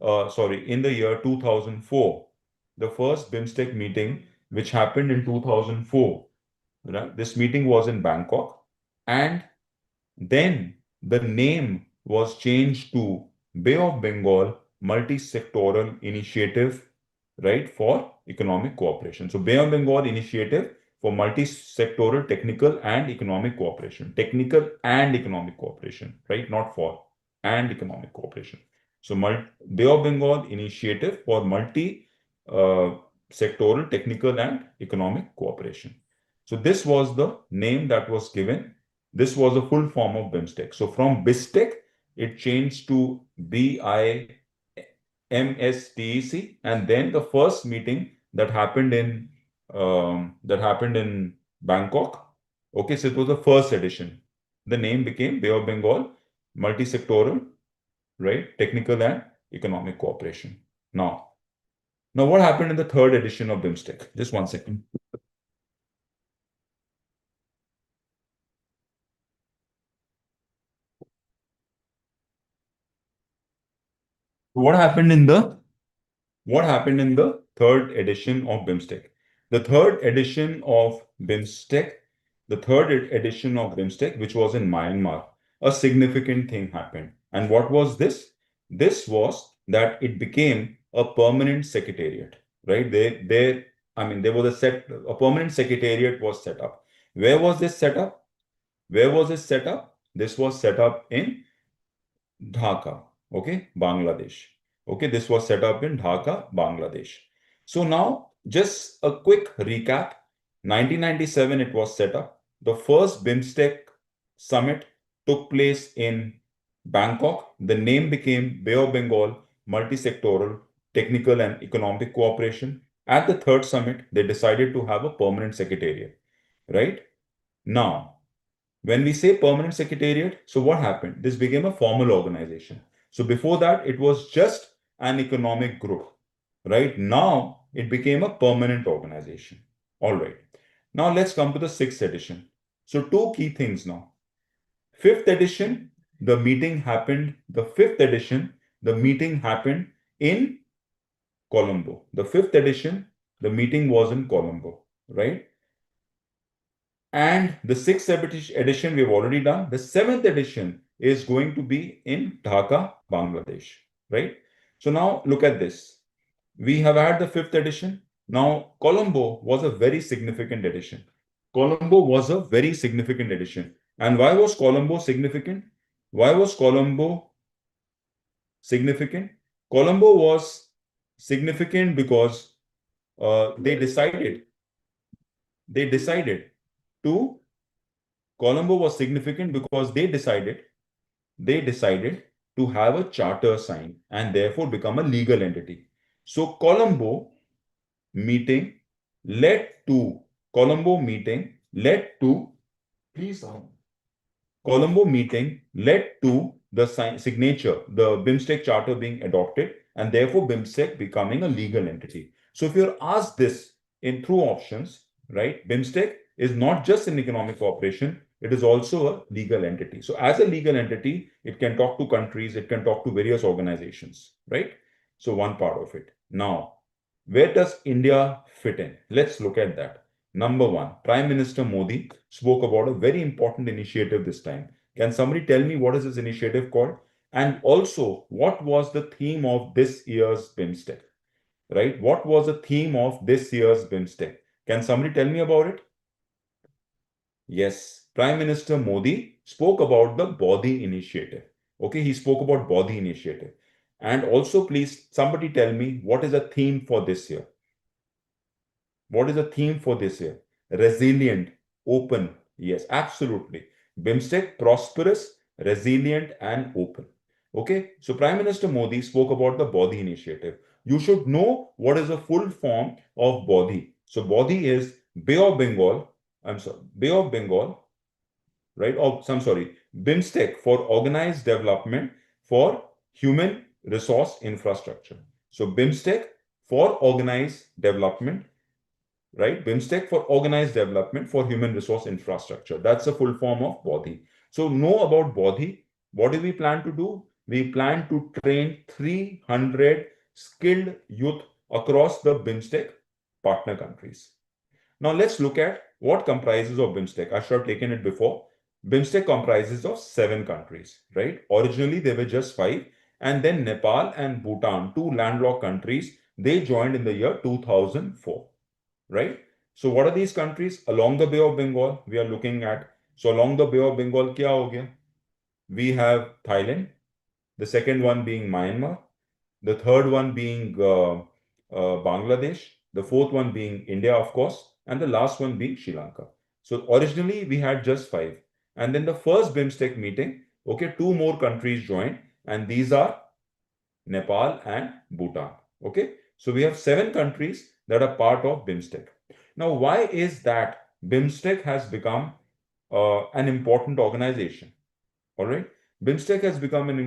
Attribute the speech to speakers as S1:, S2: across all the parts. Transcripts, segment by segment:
S1: in the year 2004. The first Bimstec meeting, which happened in 2004, right? This meeting was in Bangkok, and then the name was changed to Bay of Bengal Multi-Sectoral Initiative, right, for economic cooperation. So Bay of Bengal Initiative for Multi-Sectoral Technical and Economic Cooperation. Technical and economic cooperation, right? Not for, and economic cooperation. So Bay of Bengal Initiative for Multi-Sectoral Technical and Economic Cooperation. So this was the name that was given. This was the full form of Bimstec. So from BISTEC, it changed to BIMSTEC, and then the first meeting that happened in Bangkok. Okay, so it was the first edition. The name became Bay of Bengal Multi-Sectoral, right, Technical and Economic Cooperation. Now what happened in the third edition of Bimstec? Just one second. What happened in the third edition of Bimstec? The third edition of Bimstec, which was in Myanmar, a significant thing happened. And what was this? This was that it became a permanent secretariat, right? There was a permanent secretariat was set up. Where was this set up? This was set up in Dhaka, okay, Bangladesh. Okay, this was set up in Dhaka, Bangladesh. So now, just a quick recap. 1997, it was set up. The first Bimstec summit took place in Bangkok. The name became Bay of Bengal Multi-Sectoral Technical and Economic Cooperation. At the third summit, they decided to have a permanent secretariat, right? Now, when we say permanent secretariat, so what happened? This became a formal organization. So before that, it was just an economic group, right? Now it became a permanent organization. All right. Now let's come to the sixth edition. So two key things now. Fifth edition, the meeting happened in Colombo. The fifth edition, the meeting was in Colombo, right? And the sixth edition we've already done. The seventh edition is going to be in Dhaka, Bangladesh, right? So now look at this. We have had the fifth edition. Now, Colombo was a very significant edition. And why was Colombo significant? Colombo was significant because they decided to Colombo was significant because they decided to have a charter signed and therefore become a legal entity. So Colombo meeting led to Colombo meeting led to the signature, the Bimstec charter being adopted, and therefore Bimstec becoming a legal entity. So if you're asked this in through options, right, Bimstec is not just an economic cooperation, it is also a legal entity. So as a legal entity, it can talk to countries, it can talk to various organizations, right? So one part of it. Now, where does India fit in? Let's look at that. Number one, Prime Minister Modi spoke about a very important initiative this time. Can somebody tell me what is this initiative called? And also, what was the theme of this year's Bimstec? Right? What was the theme of this year's Bimstec? Can somebody tell me about it? Yes, Prime Minister Modi spoke about the Bodhi initiative. Okay, he spoke about Bodhi initiative. And also, please, somebody tell me what is the theme for this year? What is the theme for this year? Resilient, open. Yes, absolutely. Bimstec, prosperous, resilient, and open. Okay, so Prime Minister Modi spoke about the Bodhi initiative. You should know what is the full form of Bodhi. So Bodhi is Bay of Bengal, right? Bimstec for organized development for human resource infrastructure. So Bimstec for organized development, right? Bimstec for organized development for human resource infrastructure. That's the full form of Bodhi. So know about Bodhi. What do we plan to do? we plan to train 300 skilled youth across the Bimstec partner countries. Now let's look at what comprises of Bimstec. I should have taken it before. Bimstec comprises of 7 countries, right? Originally, there were just 5, and then Nepal and Bhutan, 2 landlocked countries, they joined in the year 2004, right? So what are these countries? Along the Bay of Bengal, we are looking at. So along the Bay of Bengal, kya ho gaya? We have Thailand, the second one being Myanmar, the third one being Bangladesh, the fourth one being India, of course, and the last one being Sri Lanka. So originally we had just 5. And then the first BIMSTEC meeting, okay, 2 more countries joined, and these are Nepal and Bhutan. Okay, so we have 7 countries that are part of BIMSTEC. Now, why is that BIMSTEC has become an important organization? All right. BIMSTEC has become an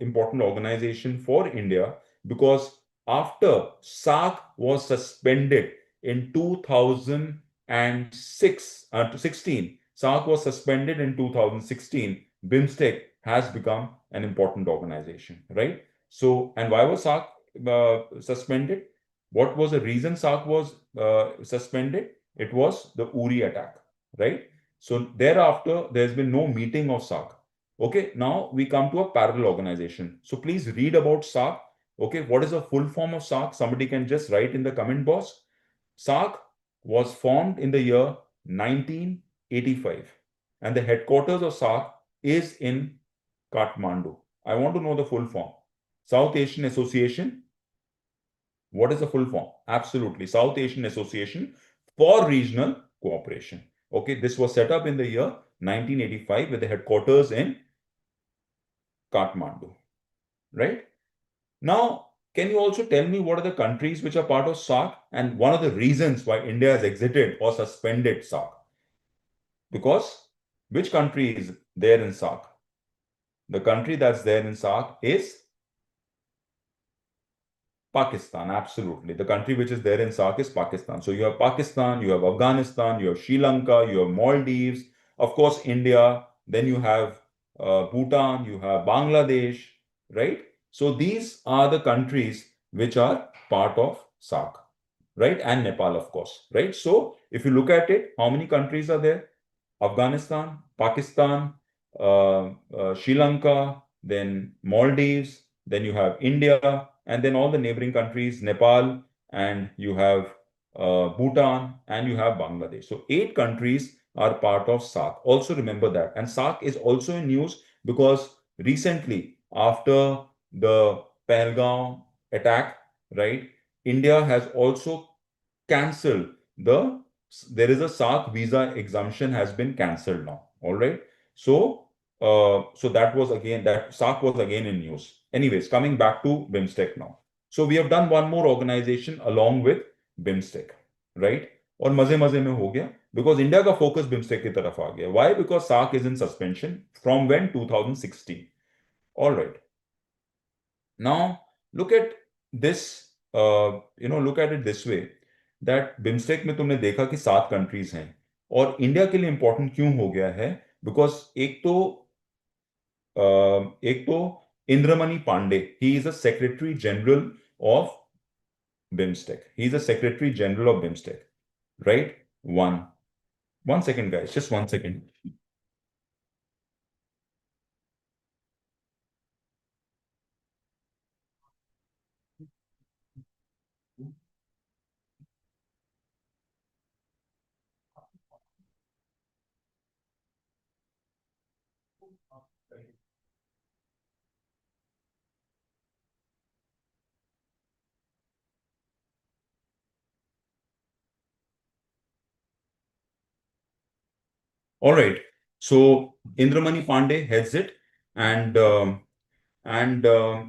S1: important organization for India because after SAARC was suspended in 2016, SAARC was suspended in 2016, BIMSTEC has become an important organization, right? So, and why was SAARC suspended? What was the reason SAARC was suspended? It was the Uri attack, right? So thereafter, there's been no meeting of SAARC. Okay, now we come to a parallel organization. So please read about SAARC. Okay, what is the full form of SAARC? Somebody can just write in the comment box. SAARC was formed in the year 1985, and the headquarters of SAARC is in Kathmandu. I want to know the full form. South Asian Association. What is the full form? Absolutely. South Asian Association for Regional Cooperation. Okay, this was set up in the year 1985 with the headquarters in Kathmandu, right? Now, can you also tell me what are the countries which are part of SAARC and one of the reasons why India has exited or suspended SAARC? Because which country is there in SAARC? The country that's there in SAARC is Pakistan, absolutely. The country which is there in SAARC is Pakistan. So you have Pakistan, you have Afghanistan, you have Sri Lanka, you have Maldives, of course, India, then you have Bhutan, you have Bangladesh, right? So these are the countries which are part of SAARC, right? And Nepal, of course, right? So if you look at it, how many countries are there? Afghanistan, Pakistan, Sri Lanka, then Maldives, then you have India, and then all the neighboring countries, Nepal, and you have Bhutan, and you have Bangladesh. So 8 countries are part of SAARC. Also remember that. And SAARC is also in news because recently, after the Pahalgam attack, right, India has also cancelled there is a SAARC visa exemption has been cancelled now. All right. So, so that SAARC was again in news. Anyways, coming back to BIMSTEC now. So we have done one more organization along with BIMSTEC, right? और मजे मजे में हो गया because India का focus BIMSTEC की तरफ आ गया. Why? Because SAARC is in suspension from when? 2016. All right. Now look at this. Look at it this way. That BIMSTEC में तुमने देखा कि 7 कंट्रीज हैं और इंडिया के लिए इंपॉर्टेंट क्यों हो गया है बिकॉज एक तो Indramani Pandey he is a secretary general of BIMSTEC he is a secretary general of BIMSTEC right one second guys just 1 second All right. So Indramani Pandey heads it, and and uh,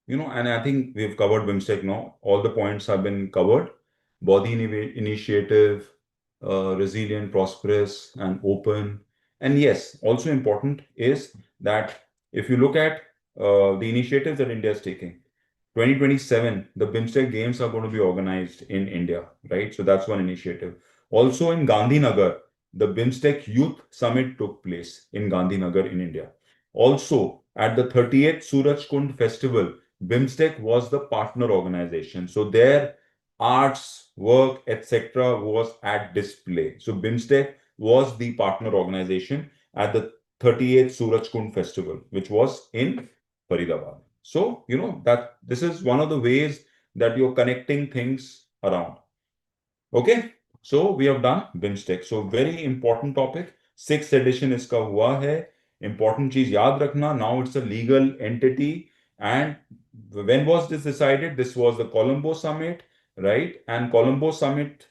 S1: and I think we've covered BIMSTEC now. All the points have been covered. Body initiative, resilient, prosperous, and open. And yes, also important is that if you look at the initiatives that India is taking, 2027, the BIMSTEC Games are going to be organized in India, right? So that's one initiative. Also in Gandhinagar, the BIMSTEC Youth Summit took place in Gandhinagar in India. Also, at the 38th Suraj Kund Festival, Bimstec was the partner organization. So their arts, work, etc. was at display. So Bimstec was the partner organization at the 38th Suraj Kund Festival, which was in Faridabad. So, that this is one of the ways that you're connecting things around. Okay, so we have done Bimstec. So very important topic. 6th edition इसका हुआ है. Important चीज याद रखना. Now it's a legal entity. And when was this decided? This was the Colombo Summit, right? And Colombo Summit,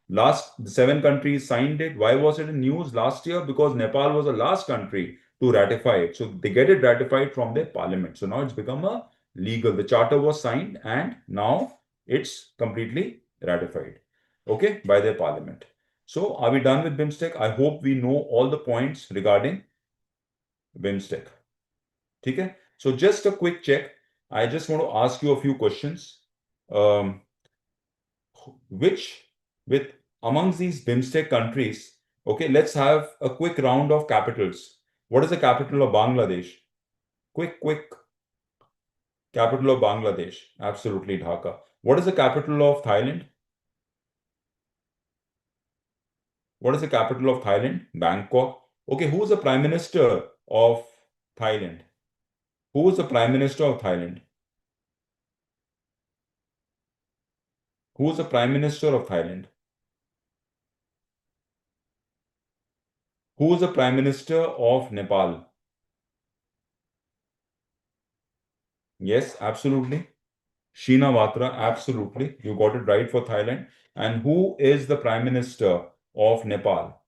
S1: the 7 countries signed it. Why was it in news last year? Because Nepal was the last country to ratify it. So they get it ratified from their parliament. So now it's become a legal. The charter was signed and now it's completely ratified. Okay, by their parliament. So are we done with Bimstec? I hope we know all the points regarding Bimstec. Okay, so just a quick check. I just want to ask you a few questions. Which with amongst these BIMSTEC countries, okay, let's have a quick round of capitals. What is the capital of Bangladesh? Quick. Capital of Bangladesh. Absolutely, Dhaka. What is the capital of Thailand? What is the capital of Thailand? Bangkok. Okay, who is the Prime Minister of Thailand? Who is the Prime Minister of Thailand? Who is the Prime Minister of Thailand? Who is the Prime Minister of Nepal? Yes, absolutely. Sheena Watra, absolutely. You got it right for Thailand. And who is the Prime Minister of Nepal?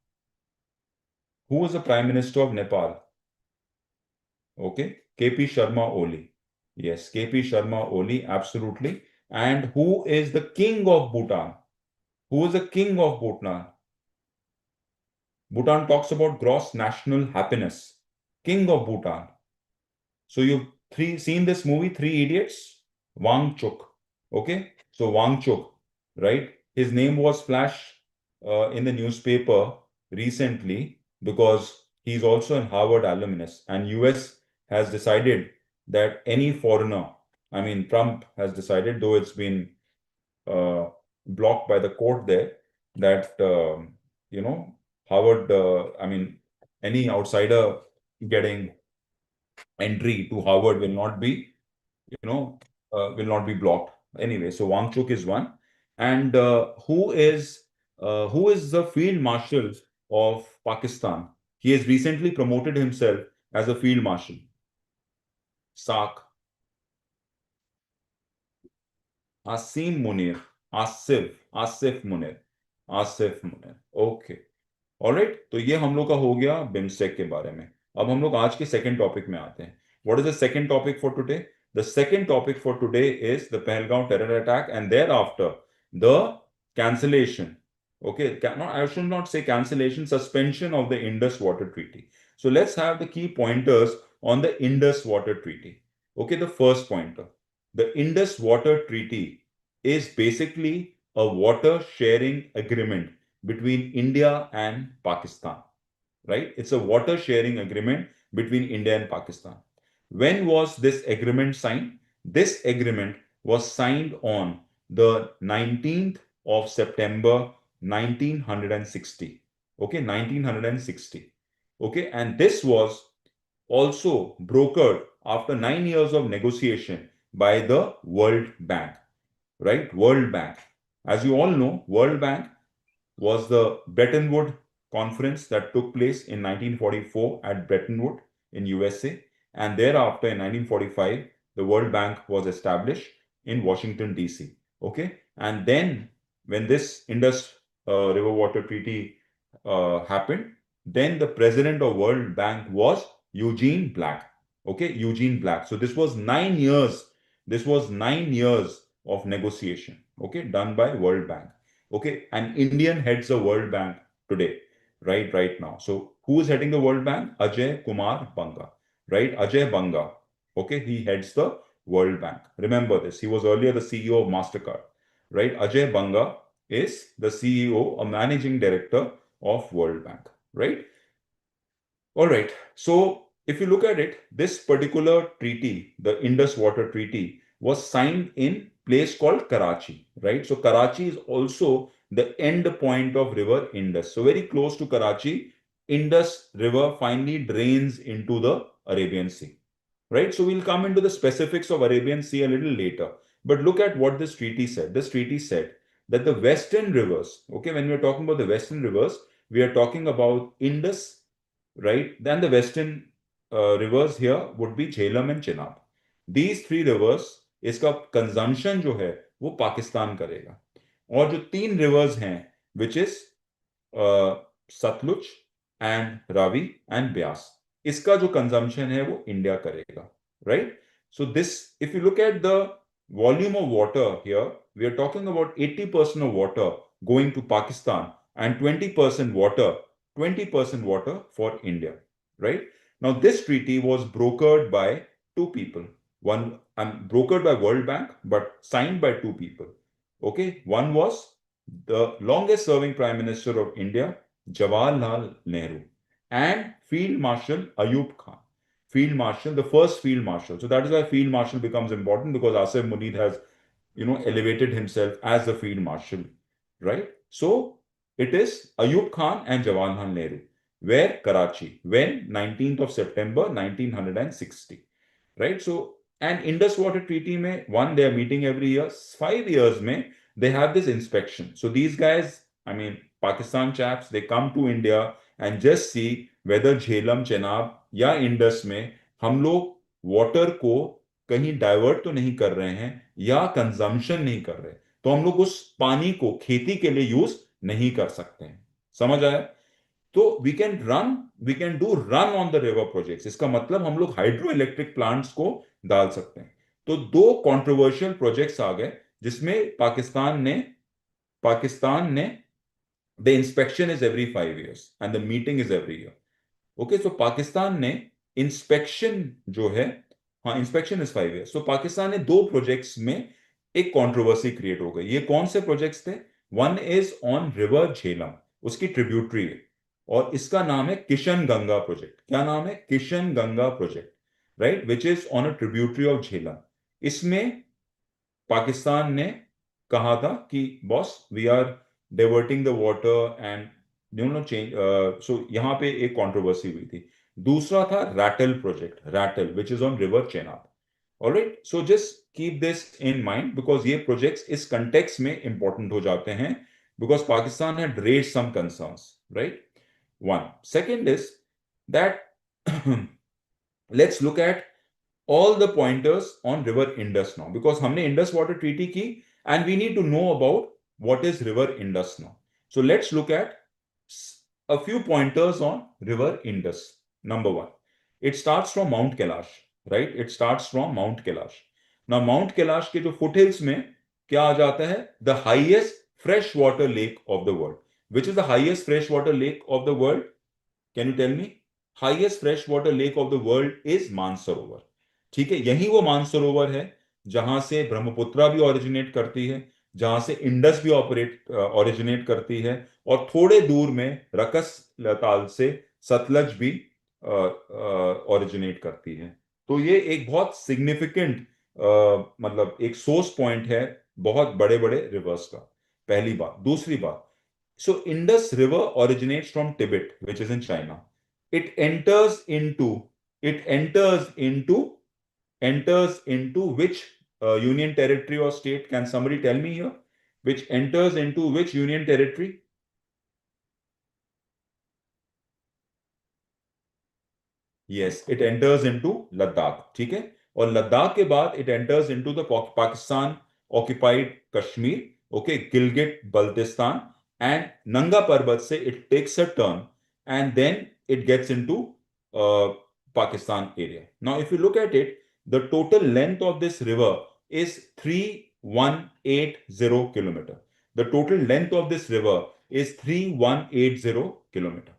S1: Who is the Prime Minister of Nepal? Okay, KP Sharma Oli. Yes, KP Sharma Oli, absolutely. And who is the King of Bhutan? Who is the King of Bhutan? Bhutan talks about gross national happiness. King of Bhutan. So you've seen this movie, Three Idiots? Wang Chuk. Okay, so Wang Chuk, right? His name was flashed in the newspaper recently because he's also an Harvard alumnus, and US has decided that any foreigner, I mean, Trump has decided, though it's been blocked by the court there, that Harvard, I mean, any outsider getting entry to Harvard will not be blocked. Anyway, so Wangchuk is one. And who is the Field Marshal of Pakistan? He has recently promoted himself as a Field Marshal. SAC. Asim Munir. Asif Munir. Asif Munir. Okay. Alright, तो ये हम लोग का हो गया BIMSTEC के बारे में. अब हम लोग आज के सेकंड टॉपिक में आते हैं. What is the second topic for today? The second topic for today is the Pahalgam terror attack and thereafter the cancellation. Okay, I should not say cancellation, suspension of the Indus Water Treaty. So let's have the key pointers on the Indus Water Treaty. Okay, the first pointer. The Indus Water Treaty is basically a water sharing agreement between India and Pakistan, right? It's a water sharing agreement between India and Pakistan. When was this agreement signed? This agreement was signed on the 19th of September 1960. Okay, 1960. Okay, and this was also brokered after 9 years of negotiation by the World Bank, right? World Bank. As you all know, World Bank was the Bretton Woods conference that took place in 1944 at Bretton Woods in USA. And thereafter, in 1945, the World Bank was established in Washington, D.C. Okay. And then when this Indus River Water Treaty happened, then the president of World Bank was Eugene Black. Okay, Eugene Black. So this was 9 years. This was 9 years of negotiation. Okay, done by World Bank. Okay, an Indian heads the World Bank today, right now. So who is heading the World Bank? Ajay Kumar Banga, right? Ajay Banga. Okay, he heads the World Bank. Remember this. He was earlier the CEO of MasterCard, right? Ajay Banga is the CEO, a managing director of World Bank, right? All right. So if you look at it, this particular treaty, the Indus Water Treaty, was signed in place called Karachi, right? So Karachi is also the end point of river Indus. So very close to Karachi, Indus River finally drains into the Arabian Sea, right? So we'll come into the specifics of Arabian Sea a little later. But look at what this treaty said. This treaty said that the western rivers, okay, when we're talking about the western rivers, we are talking about Indus, right? Then the western rivers here would be Jhelum and Chenab. These three rivers, इसका consumption जो है वो पाकिस्तान करेगा, और जो तीन rivers हैं which is Sutlej and Ravi and Beas, इसका जो कंजम्पशन है वो इंडिया करेगा, right? So this, if you look at the volume of water here, we are talking about 80% of water going to Pakistan and 20% water, 20% water for India, right? Now, this treaty was brokered by two people. One, brokered by World Bank, but signed by two people. Okay, one was the longest serving Prime Minister of India, Jawaharlal Nehru, and Field Marshal Ayub Khan. Field Marshal, the first Field Marshal. So that is why Field Marshal becomes important, because Asif Munir has, elevated himself as the Field Marshal, right? So it is Ayub Khan and Jawaharlal Nehru. Where? Karachi. When? 19th of September 1960, right? So, and Indus Water Treaty mein, one, they are meeting every year. 5 years mein, they have this inspection. So these guys, I mean, Pakistan chaps, they come to India and just see whether Jhelum, Chenab या Indus में हम लोग water को कहीं divert तो नहीं कर रहे हैं या कंजम्पशन नहीं कर रहे, तो हम लोग उस पानी को खेती के लिए यूज नहीं कर सकते हैं। समझ आया? तो we can do run on the river projects. इसका मतलब हम लोग हाइड्रो इलेक्ट्रिक प्लांट्स को डाल सकते हैं। तो दो कंट्रोवर्शियल प्रोजेक्ट्स आ गए जिसमें पाकिस्तान ने the inspection is every 5 years and the meeting is every year. Okay, so Pakistan ने इंस्पेक्शन जो है, हाँ, inspection is 5 years। So Pakistan ने दो प्रोजेक्ट्स में एक कंट्रोवर्सी क्रिएट हो गई। ये कौन से प्रोजेक्ट्स थे? One is on river Jhelum, उसकी ट्रिब्यूटरी है, और इसका नाम है किशन गंगा प्रोजेक्ट। क्या नाम है? Kishan Ganga project, right, which is on a tributary of Jhelum. इसमें पाकिस्तान ने कहा था कि boss, we are diverting the water and change. So यहां पे एक कंट्रोवर्सी हुई थी। दूसरा था Ratle project, Ratle which is on river Chenab. Alright, so just keep this in mind, because ये प्रोजेक्ट्स इस कंटेक्स्ट में इंपॉर्टेंट हो जाते हैं, because Pakistan had raised some concerns, right? One. Second is that let's look at all the pointers on river Indus now, because हमने Indus Water Treaty की and we need to know about what is river Indus now. So let's look at a few pointers on river Indus. Number one, it starts from Mount Kailash, right? It starts from Mount Kailash. Now Mount Kailash के जो foothills में क्या आ जाता है? The highest freshwater lake of the world. Which is the highest freshwater lake of the world? Can you tell me? Highest freshwater lake of the world is Mansarovar. ठीक है, यही वो मानसरोवर है जहां से ब्रह्मपुत्रा भी ओरिजिनेट करती है, जहां से इंडस भी ओरिजिनेट करती है, और थोड़े दूर में रकस ताल से सतलज भी ओरिजिनेट करती है। तो ये एक बहुत सिग्निफिकेंट मतलब एक सोर्स पॉइंट है बहुत बड़े बड़े रिवर्स का। पहली बात। दूसरी बात, so Indus River originates from Tibet, which is in China. It enters into which union territory or state? Can somebody tell me here? Which enters into which union territory? Yes, it enters into Ladakh. ठीक है, और लद्दाख के बाद it enters into the Pakistan occupied Kashmir, okay, Gilgit, Baltistan, and Nanga Parbat se it takes a turn and then it gets into Pakistan area. Now, if you look at it, the total length of this river is 3180 kilometer. The total length of this river is 3180 kilometer.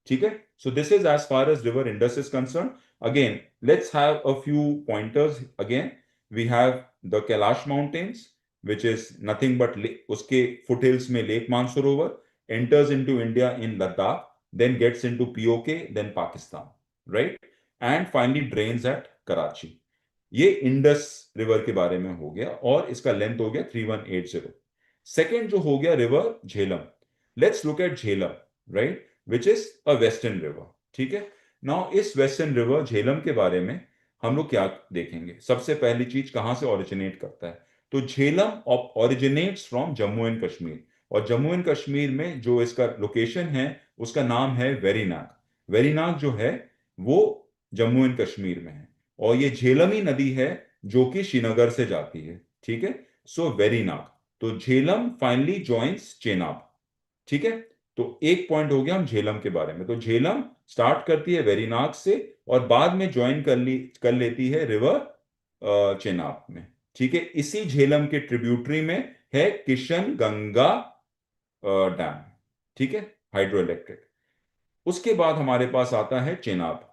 S1: ठीक है, so this is as far as river Indus is concerned. Again, let's have a few pointers. Again, we have the Kailash Mountains, which is nothing but uske foothills में Lake Mansarovar, enters into India in Ladakh, then gets into POK, then Pakistan, right? And finally drains at Karachi. ये Indus river के बारे में हो गया और इसका length हो गया 3180। सेकेंड जो हो गया river Jhelum. Let's look at Jhelum, right, which is a western river. ठीक है, नाउ इस वेस्टर्न रिवर झेलम के बारे में हम लोग क्या देखेंगे। सबसे पहली चीज, कहां से ओरिजिनेट करता है, तो Jhelum originates from Jammu and Kashmir. और जम्मू एंड कश्मीर में जो इसका लोकेशन है उसका नाम है वेरीनाग। वेरीनाग जो है वो जम्मू एंड कश्मीर में है। और ये झेलम ही नदी है जो कि श्रीनगर से जाती है। ठीक है, सो वेरीनाग, तो झेलम फाइनली जॉइंस चेनाब। ठीक है, तो एक पॉइंट हो गया हम झेलम के बारे में। तो झेलम स्टार्ट करती है वेरीनाग से और बाद में ज्वाइन कर लेती है रिवर चेनाब में। ठीक है, इसी झेलम के ट्रिब्यूटरी में है किशन गंगा डैम। ठीक है, हाइड्रो इलेक्ट्रिक। उसके बाद हमारे पास आता है चेनाब।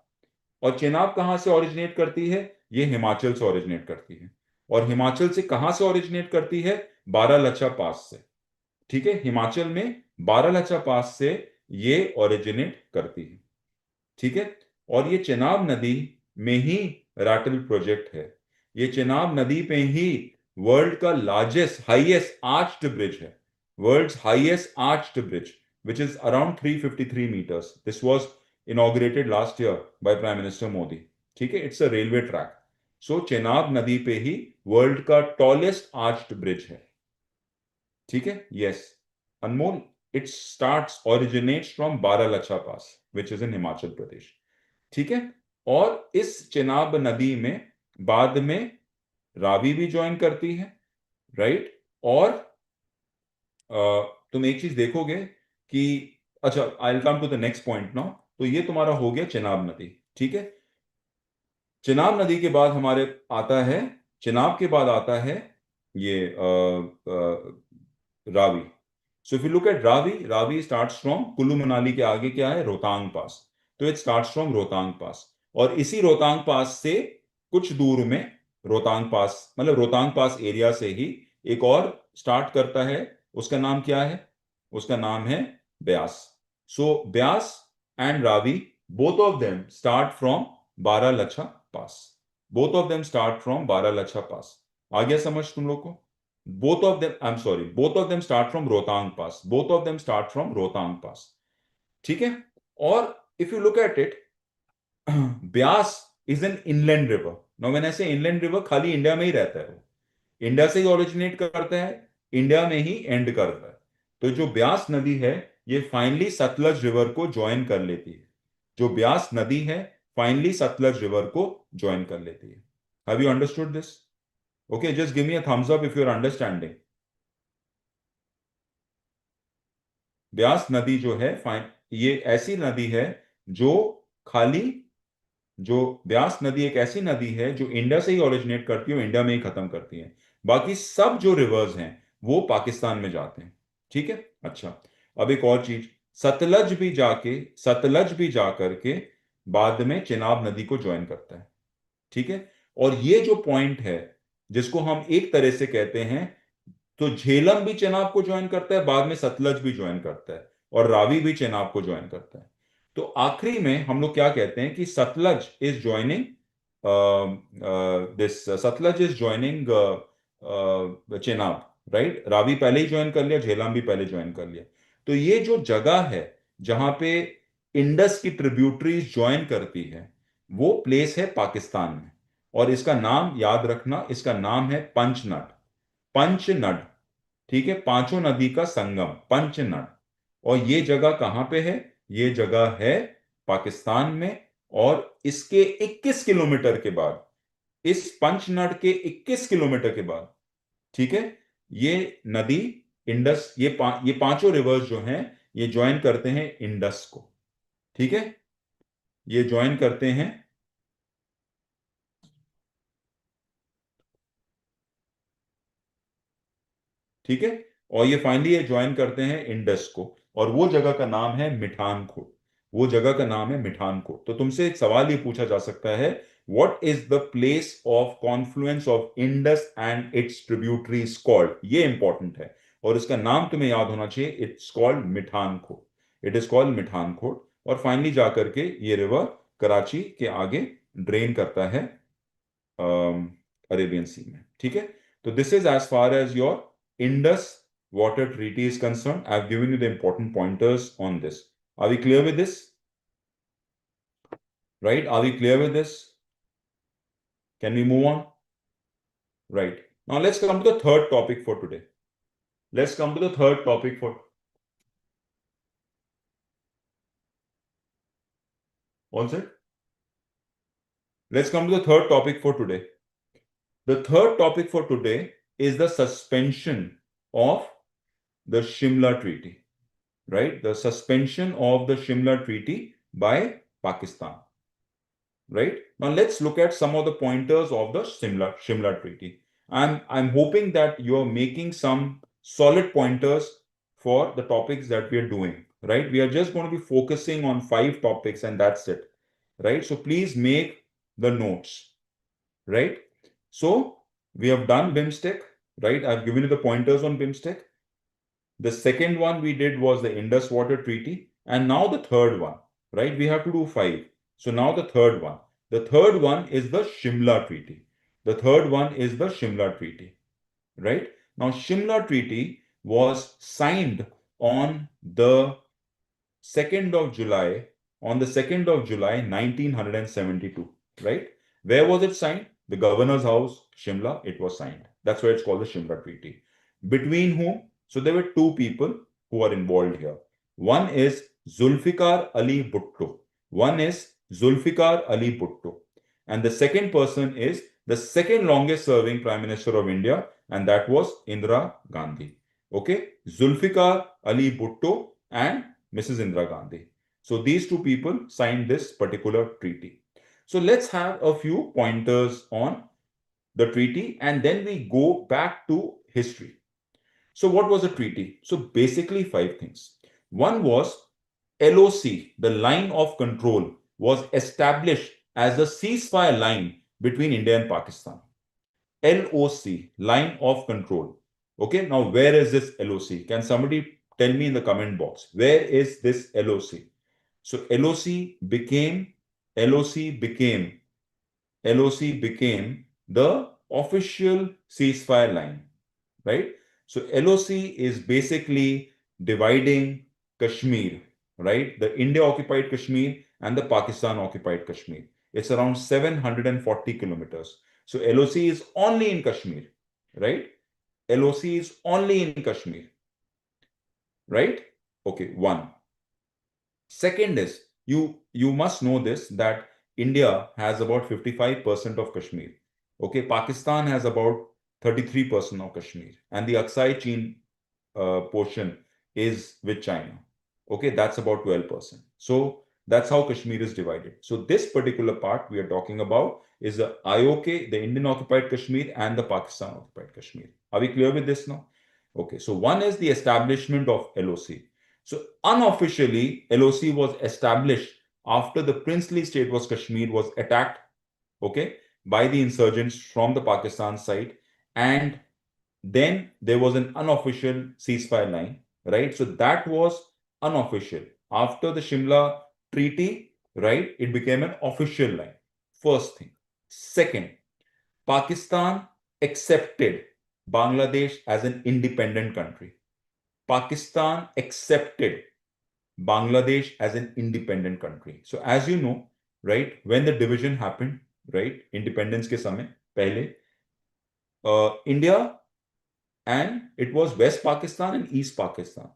S1: और चेनाब कहां से ओरिजिनेट करती है, ये हिमाचल से ओरिजिनेट करती है। और हिमाचल से कहां से ओरिजिनेट करती है, बारालाचा पास से। ठीक है, हिमाचल में बारालाचा पास से ये ओरिजिनेट करती है। ठीक है, और ये चेनाब नदी में ही राटल प्रोजेक्ट है। ये चेनाब नदी पे ही वर्ल्ड का लार्जेस्ट हाईएस्ट आर्च्ड ब्रिज है। World's highest arched bridge which is around 353 meters. This was inaugurated last year by Prime Minister Modi. ठीक है, it's a railway track. So Chenab नदी पे ही वर्ल्ड का टॉलेस्ट आर्च्ड ब्रिज है। ठीक है, yes Anmol, it starts originates from Baralacha pass which is in Himachal Pradesh. ठीक है, और इस चेनाब नदी में बाद में रावी भी ज्वाइन करती है, राइट। और तुम एक चीज देखोगे कि, अच्छा, I will come to the next point now. तो ये तुम्हारा हो गया चेनाब नदी। ठीक है, चेनाब नदी के बाद हमारे आता है, चेनाब के बाद आता है ये Ravi. So if you look eight Ravi, Ravi starts from Kullu Manali के आगे क्या है, रोहतांग पास। तो इट स्टार्ट्स फ्रॉम रोहतांग पास। और इसी रोहतांग पास से कुछ दूर में, रोहतांग पास मतलब रोहतांग पास एरिया से ही एक और स्टार्ट करता है। उसका नाम क्या है, उसका नाम है Beas. So Beas and Ravi, both of them start from Baralacha pass. Both of them start from Baralacha pass. आ गया समझ तुम लोग को। both of them, I'm sorry, both of them start from Rohtang pass. both of them start from Rohtang पास। ठीक है, और if you look at it, Beas is an inland river. No मैंने ऐसे इनलैंड रिवर खाली इंडिया में ही रहता है, वो इंडिया से ही ओरिजिनेट करता है, इंडिया में ही एंड करता है। तो जो ब्यास नदी है ये फाइनली सतलज रिवर को ज्वाइन कर लेती है। जो ब्यास नदी है फाइनली सतलज रिवर को ज्वाइन कर लेती है। Have you understood this? Okay, just give me a thumbs up if you are understanding. Beas नदी जो है फाइन, ये ऐसी नदी है जो खाली, जो ब्यास नदी एक ऐसी नदी है जो इंडिया से ही ओरिजिनेट करती है और इंडिया में ही खत्म करती है। बाकी सब जो रिवर्स हैं वो पाकिस्तान में जाते हैं। ठीक है, अच्छा, अब एक और चीज, सतलज भी जाके, सतलज भी जाकर के बाद में चिनाब नदी को ज्वाइन करता है। ठीक है, और ये जो पॉइंट है जिसको हम एक तरह से कहते हैं, तो झेलम भी चेनाब को ज्वाइन करता है, बाद में सतलज भी ज्वाइन करता है, और रावी भी चेनाब को ज्वाइन करता है। तो आखिरी में हम लोग क्या कहते हैं कि Sutlej is joining this, Sutlej is joining Chenab, right. Ravi पहले ही ज्वाइन कर लिया, झेलम भी पहले ज्वाइन कर लिया। तो ये जो जगह है जहां पे इंडस की ट्रिब्यूटरीज ज्वाइन करती है वो प्लेस है पाकिस्तान में। और इसका नाम याद रखना, इसका नाम है पंचनड। पंचनड, ठीक है, पांचों नदी का संगम पंचनद। और ये जगह कहां पे है, ये जगह है पाकिस्तान में। और इसके 21 किलोमीटर के बाद, इस पंचनद के 21 किलोमीटर के बाद, ठीक है, ये नदी इंडस, ये पांचों रिवर्स जो हैं ये ज्वाइन करते हैं इंडस को। ठीक है, ये ज्वाइन करते हैं, ठीक है, और ये फाइनली ये ज्वाइन करते हैं इंडस को। और वो जगह का नाम है मिठानकोट। वो जगह का नाम है मिठानकोट। तो तुमसे एक सवाल ये पूछा जा सकता है, what is the place of Confluence of Indus and it's tributaries called? ये इंपॉर्टेंट है और इसका नाम तुम्हें याद होना चाहिए। It's called Mithankot. It is called Mithankot. और फाइनली जाकर के ये रिवर कराची के आगे ड्रेन करता है अरेबियन सी में, ठीक है। तो this is as far as your Indus water treaty is concerned. I've given you the important pointers on this. Are we clear with this? Right? Are we clear with this? Can we move on? Right. Now let's come to the third topic for today. Let's come to the third topic for all set. Let's come to the third topic for today. The third topic for today is the suspension of the Shimla Treaty, right? The suspension of the Shimla Treaty by Pakistan, right? Now let's look at some of the pointers of the Shimla Treaty. I'm hoping that you're making some solid pointers for the topics that we are doing, right? We are just going to be focusing on 5 topics and that's it, right? So please make the notes, right? So we have done Bimstec, right? I've given you the pointers on Bimstec. The second one we did was the Indus Water Treaty. And now the third one, right? We have to do 5. So now the third one. The third one is the Shimla Treaty. The third one is the Shimla Treaty, right? Now Shimla Treaty was signed on the 2nd of July, 1972, right? Where was it signed? The Governor's House, Shimla, it was signed. That's why it's called the Shimla Treaty. Between whom? So there were 2 people who are involved here. One is Zulfikar Ali Bhutto. One is Zulfikar Ali Bhutto. And the second person is the second longest serving Prime Minister of India, and that was Indira Gandhi. Okay? Zulfikar Ali Bhutto and Mrs. Indira Gandhi. So these 2 people signed this particular treaty. So let's have a few pointers on the treaty and then we go back to history. So what was the treaty? So basically 5 things. One was LOC, the line of control, was established as a ceasefire line between India and Pakistan. LOC, line of control. Okay, now where is this LOC? Can somebody tell me in the comment box? Where is this LOC? So LOC became the official ceasefire line, right? So LOC is basically dividing Kashmir, right? The India occupied Kashmir and the Pakistan occupied Kashmir. It's around 740 kilometers. So LOC is only in Kashmir, right? LOC is only in Kashmir, right? Okay, one. Second is, you must know this, that India has about 55% of Kashmir. Okay, Pakistan has about 33% of Kashmir. And the Aksai Chin portion is with China. Okay, that's about 12%. So that's how Kashmir is divided. So this particular part we are talking about is the IOK, the Indian occupied Kashmir, and the Pakistan occupied Kashmir. Are we clear with this now? Okay, so one is the establishment of LOC. So unofficially, LOC was established after the princely state was Kashmir was attacked, okay, by the insurgents from the Pakistan side, and then there was an unofficial ceasefire line, right? So that was unofficial. After the Shimla Treaty, right, it became an official line. First thing. Second, Pakistan accepted Bangladesh as an independent country. Pakistan accepted Bangladesh as an independent country. So as you know, right, when the division happened, right, independence ke samay, pehle, India, and it was West Pakistan and East Pakistan.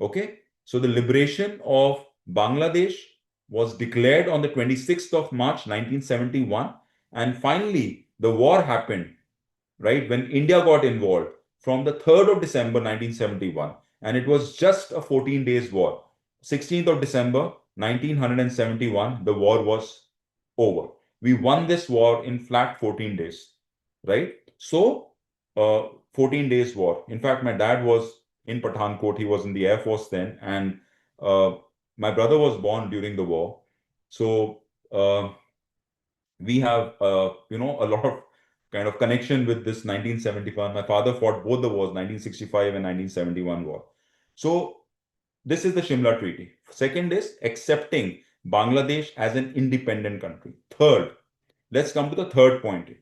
S1: Okay, so the liberation of Bangladesh was declared on the 26th of March 1971, and finally the war happened, right, when India got involved from the 3rd of December 1971, and it was just a 14 days war. 16th of December 1971, the war was over. We won this war in flat 14 days, right? So 14 days war. In fact, my dad was in Pathankot. He was in the Air Force then, and my brother was born during the war. So we have a lot of kind of connection with this 1971. My father fought both the wars, 1965 and 1971 war. So this is the Shimla Treaty. Second is accepting Bangladesh as an independent country. Third, let's come to the third point.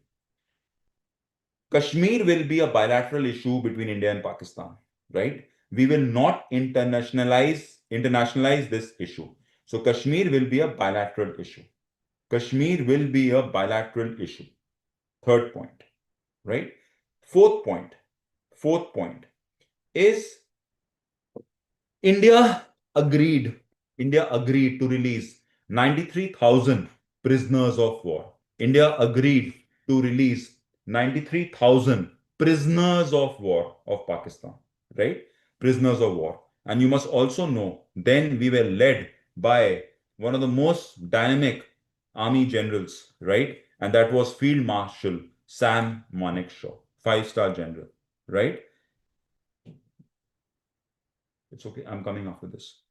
S1: Kashmir will be a bilateral issue between India and Pakistan, right? We will not internationalize this issue. So Kashmir will be a bilateral issue. Kashmir will be a bilateral issue. Third point, right? Fourth point is India agreed. India agreed to release 93,000 prisoners of war. India agreed to release 93,000 prisoners of war of Pakistan, right? Prisoners of war. And you must also know, then we were led by one of the most dynamic army generals, right? And that was Field Marshal Sam Manekshaw, five-star general, right? It's okay, I'm coming after this.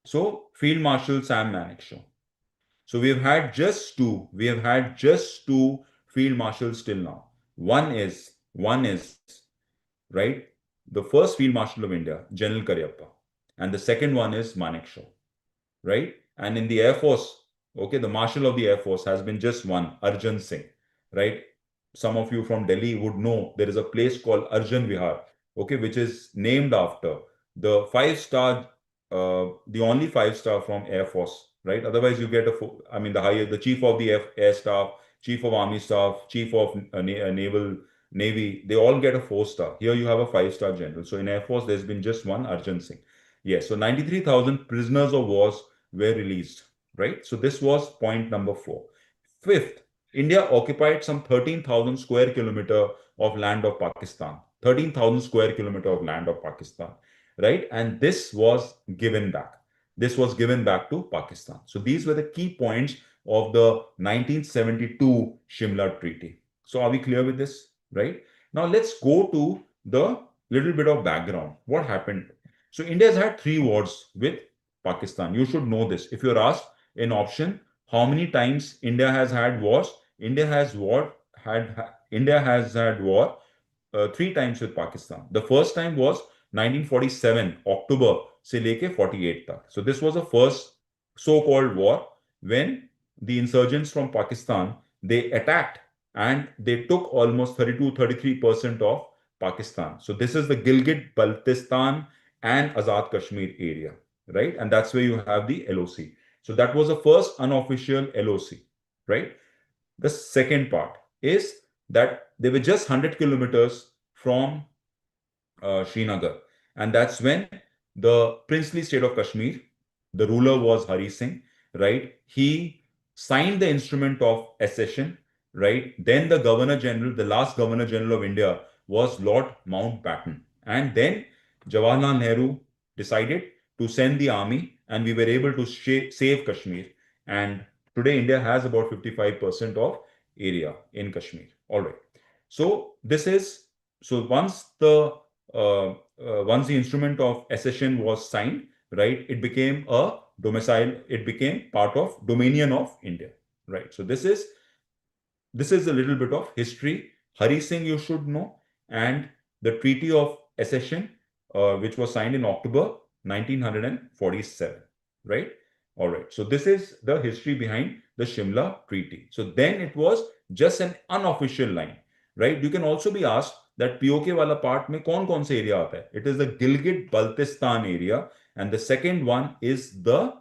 S1: So, Field Marshal Sam Manekshaw. So we've had just two. We have had just two field marshals till now. One is right, the first field marshal of India, General Cariappa, and the second one is Manekshaw, right? And in the Air Force, okay, the Marshal of the Air Force has been just one, Arjan Singh, right? Some of you from Delhi would know there is a place called Arjan Vihar, okay, which is named after the five-star, the only five-star from Air Force, right? Otherwise, you get the chief of the Air Staff, chief of Army Staff, chief of Naval Navy, they all get a four-star. Here you have a five-star general. So in Air Force, there's been just one, Arjan Singh. Yes, so 93,000 prisoners of wars were released, right? So this was point number 4. Fifth, India occupied some 13,000 square kilometer of land of Pakistan. 13,000 square kilometer of land of Pakistan, right? And this was given back. This was given back to Pakistan. So these were the key points of the 1972 Shimla Treaty. So are we clear with this, right? Now let's go to the little bit of background. What happened? So India has had 3 wars with Pakistan. You should know this. If you're asked in option, how many times India has had wars? India has had war 3 times with Pakistan. The first time was 1947 October से लेके 48 तक. So this was the first so-called war when the insurgents from Pakistan, they attacked and they took almost 32-33% of Pakistan. So this is the Gilgit, Baltistan and Azad Kashmir area, right? And that's where you have the LOC. So that was the first unofficial LOC, right? The second part is that they were just 100 kilometers from Srinagar. And that's when the princely state of Kashmir, the ruler was Hari Singh, right? He signed the instrument of accession, right? Then the Governor General, the last Governor General of India was Lord Mountbatten. And then Jawaharlal Nehru decided to send the army and we were able to save Kashmir. And today India has about 55% of area in Kashmir. All right. So once the instrument of accession was signed, right, it became a domicile, it became part of dominion of India, right? So this is a little bit of history. Hari Singh you should know, and the Treaty of Accession, which was signed in October 1947, right? All right. So this is the history behind the Shimla Treaty. So then it was just an unofficial line, right? You can also be asked that POK wala part mein kaun se area aata hai? It is the Gilgit Baltistan area, and the second one is the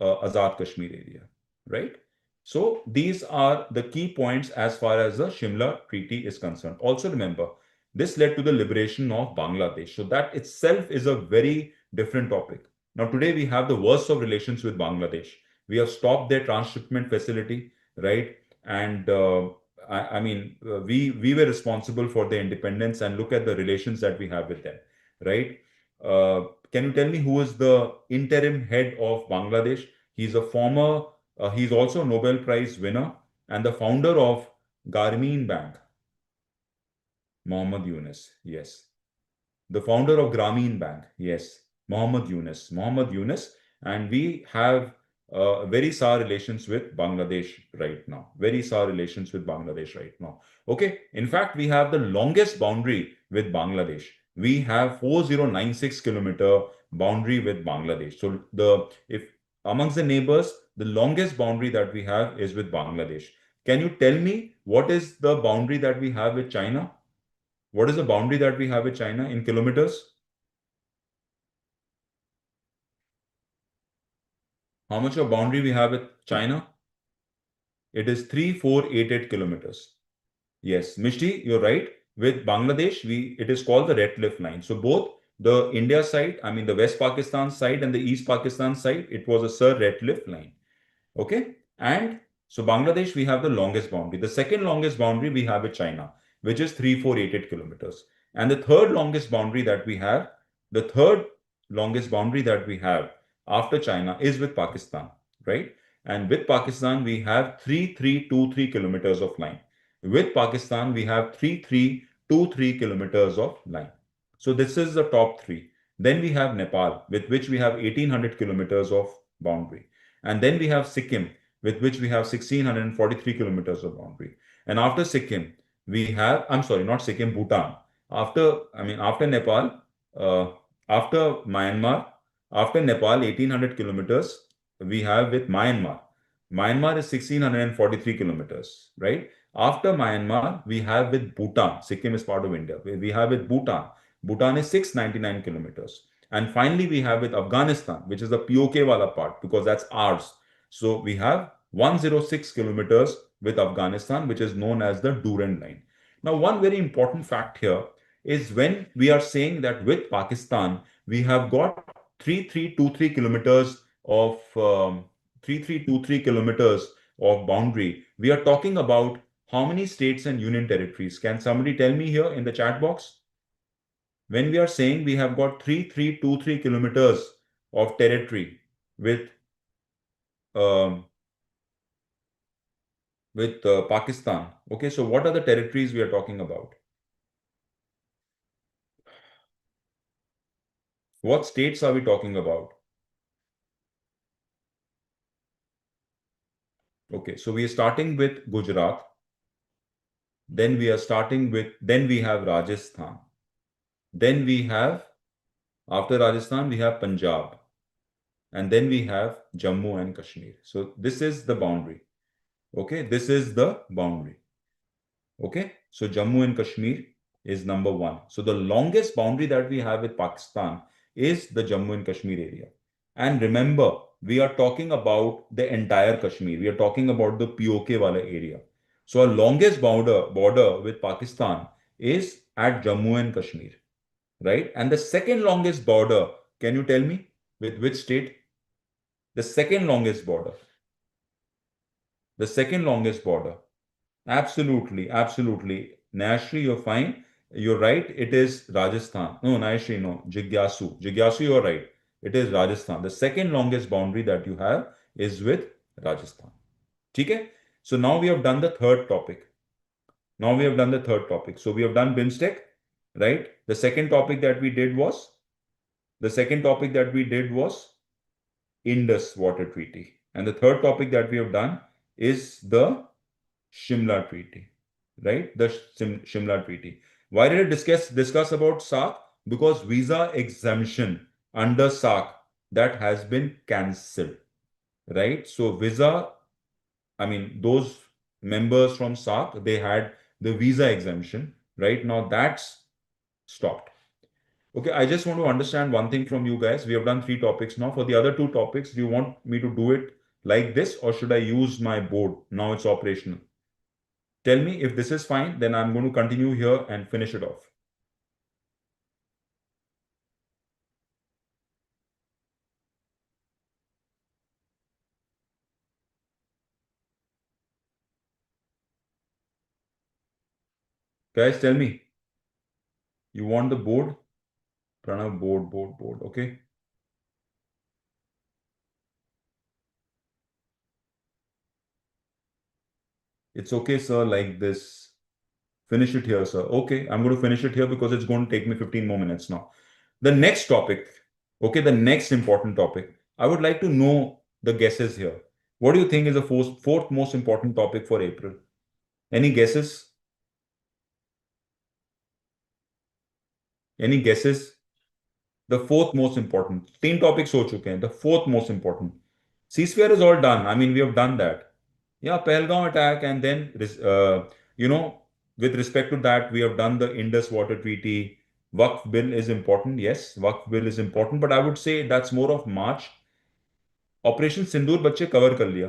S1: Azad Kashmir area, right? So these are the key points as far as the Shimla Treaty is concerned. Also remember, this led to the liberation of Bangladesh. So that itself is a very different topic. Now today we have the worst of relations with Bangladesh. We have stopped their transshipment facility, right? And we were responsible for their independence, and look at the relations that we have with them, right? Can you tell me who is the interim head of Bangladesh? He's a former, he's also a Nobel Prize winner and the founder of Grameen Bank, Mohammed Yunus. Yes. The founder of Grameen Bank. Yes. Mohammed Yunus. And we have very sour relations with Bangladesh right now. Very sour relations with Bangladesh right now. Okay. In fact, we have the longest boundary with Bangladesh. We have 4096 kilometer boundary with Bangladesh. So if amongst the neighbors, the longest boundary that we have is with Bangladesh. Can you tell me what is the boundary that we have with China? What is the boundary that we have with China in kilometers? How much of boundary we have with China? It is 3488 kilometers. Yes, Mishti, you're right. With Bangladesh, it is called the Red Cliff Line. So both the India side, I mean the West Pakistan side and the East Pakistan side, it was a Sir Ratcliffe line. Okay. And so Bangladesh, we have the longest boundary. The second longest boundary we have with China, which is 3488 kilometers. And the third longest boundary that we have, the third longest boundary that we have after China is with Pakistan, right? And with Pakistan, we have 3323 kilometers of line. With Pakistan, we have 3323 kilometers of line. So this is the top three. Then we have Nepal, with which we have 1800 kilometers of boundary. And then we have Sikkim, with which we have 1643 kilometers of boundary. And after Sikkim, we have, I'm sorry, not Sikkim, Bhutan. After Nepal, uh, after Myanmar, after Nepal, 1800 kilometers, we have with Myanmar. Myanmar is 1643 kilometers, right? After Myanmar, we have with Bhutan. Sikkim is part of India. We have with Bhutan. Bhutan is 699 kilometers. And finally, we have with Afghanistan, which is the POK wala part, because that's ours. So we have 106 kilometers with Afghanistan, which is known as the Durand line. Now, one very important fact here is when we are saying that with Pakistan, we have got 3323 kilometers of 3323 kilometers of boundary. We are talking about how many states and union territories? Can somebody tell me here in the chat box? When we are saying we have got 3323 kilometers of territory um, with Pakistan. Okay, so what are the territories we are talking about? What states are we talking about? Okay, so we are starting with Gujarat. Then we have Rajasthan. Then we have, after Rajasthan, we have Punjab. And then we have Jammu and Kashmir. So this is the boundary. Okay, this is the boundary. Okay, so Jammu and Kashmir is number one. So the longest boundary that we have with Pakistan is the Jammu and Kashmir area. And remember, we are talking about the entire Kashmir. We are talking about the POK wala area. So our longest border with Pakistan is at Jammu and Kashmir, right? And the second longest border, can you tell me with which state? The second longest border. The second longest border. Absolutely, absolutely. Nashri, you're fine. You're right. It is Rajasthan. No, Nashri, no. Jigyasu. Jigyasu, you're right. It is Rajasthan. The second longest boundary that you have is with Rajasthan. Okay? So now we have done the third topic. Now we have done the third topic. So we have done Bimstec, right? The second topic that we did was Indus Water Treaty. And the third topic that we have done is the Shimla Treaty, right? The Shimla Treaty. Why did I discuss about SAC? Because visa exemption under SAC that has been cancelled, right? So those members from SAC, they had the visa exemption, right? Now that's stopped. Okay, I just want to understand one thing from you guys. We have done three topics now. For the other two topics, do you want me to do it like this or should I use my board? Now it's operational. Tell me if this is fine, then I'm going to continue here and finish it off. Guys, tell me. You want the board? Pranav, board. Okay. It's okay, sir, like this. Finish it here, sir. Okay, I'm going to finish it here because it's going to take me 15 more minutes now. The next topic, okay, the next important topic. I would like to know the guesses here. What do you think is the fourth most important topic for April? Any guesses? Any guesses? The fourth most important. तीन topics हो चुके हैं. The fourth most important. ceasefire is all done. I mean, we have done that. Yeah, Pahalgam attack, and then you know, with respect to that, we have done the Indus water treaty. Waqf bill is important. Yes, Waqf bill is important, but I would say that's more of March. Operation Sindoor बच्चे cover कर लिया.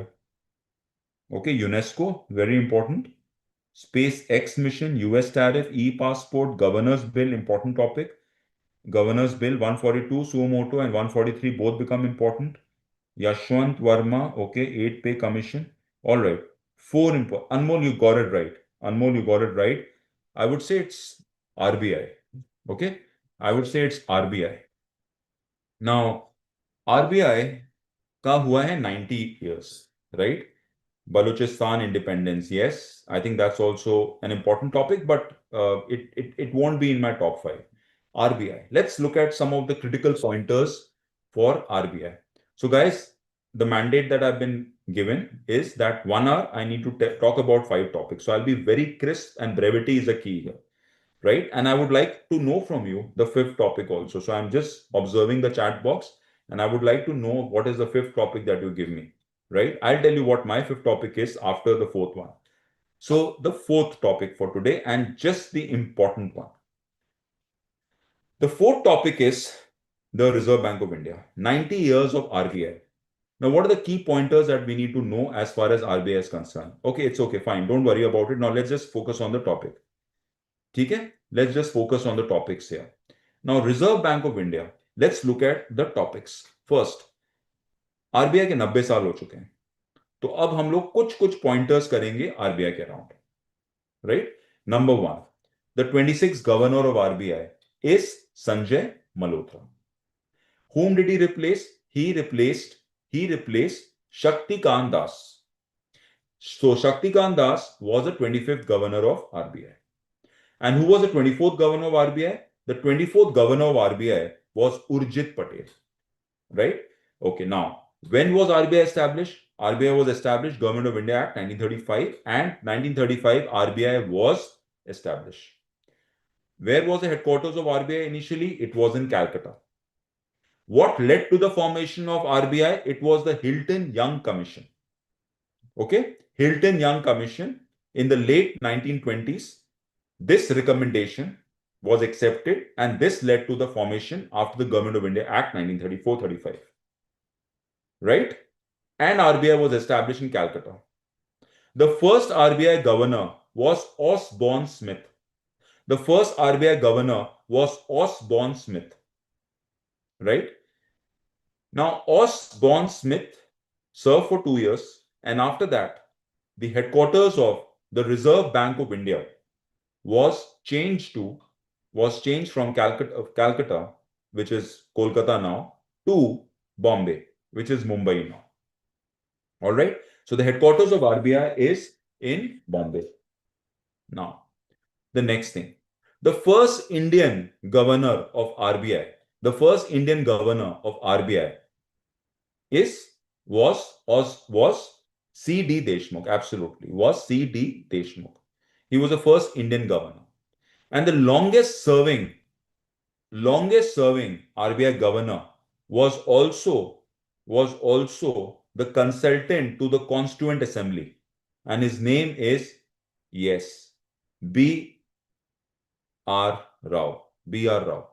S1: Okay, UNESCO very important. Space X mission, US tariff, e passport, governors bill important topic. Governors bill 142 suo motu and 143 both become important. Yashwant Varma, okay, 8 pay commission. All right, four important. Anmol, you got it right. Anmol, you got it right. I would say it's RBI. Okay, I would say it's RBI. Now, RBI का हुआ है 90 years, right? Balochistan independence, yes. I think that's also an important topic, but it won't be in my top 5. RBI. Let's look at some of the critical pointers for RBI. So guys, the mandate that I've been given is that 1 hour I need to talk about 5 topics. So I'll be very crisp, and brevity is a key here, right? And I would like to know from you the 5th topic also. So I'm just observing the chat box, and I would like to know what is the 5th topic that you give me, right? I'll tell you what my 5th topic is after the 4th one. So the 4th topic for today, and just the important one. The 4th topic is the Reserve Bank of India, 90 years of RBI. Now, what are the key pointers that we need to know as far as RBI is concerned? Okay, it's okay, fine. Don't worry about it. Now, let's just focus on the topic. Okay? Let's just focus on the topics here. Now, Reserve Bank of India. Let's look at the topics. First, RBI के 90 साल हो चुके हैं, तो अब हम लोग कुछ पॉइंटर्स करेंगे आरबीआई के around, right? Number 1, the 26th governor of RBI is Sanjay Malhotra. Whom did he replace? He replaced Shaktikant Das. So Shaktikant Das was the 25th governor of RBI. And who was the 24th governor of RBI? The 24th governor of RBI was Urjit Patel, right? Okay, now, when was RBI established? RBI was established, Government of India Act 1935, and 1935 RBI was established. Where was the headquarters of RBI initially? It was in Calcutta. What led to the formation of RBI? It was the Hilton Young Commission. Okay, Hilton Young Commission in the late 1920s. This recommendation was accepted, and this led to the formation after the Government of India Act 1934-35. Right? And RBI was established in Calcutta. The first RBI governor was Osborne Smith. The first RBI governor was Osborne Smith. Right? Now, Osborne Smith served for 2 years, and after that, the headquarters of the Reserve Bank of India was changed from Calcutta, which is Kolkata now, to Bombay, which is Mumbai now. All right. So the headquarters of RBI is in Bombay. Now, the next thing, the first Indian governor of RBI, was C.D. Deshmukh. Absolutely, was C.D. Deshmukh. He was the first Indian governor, and the longest serving RBI governor was also the consultant to the Constituent Assembly, and his name is, yes, B.R. Rao. B.R. Rao.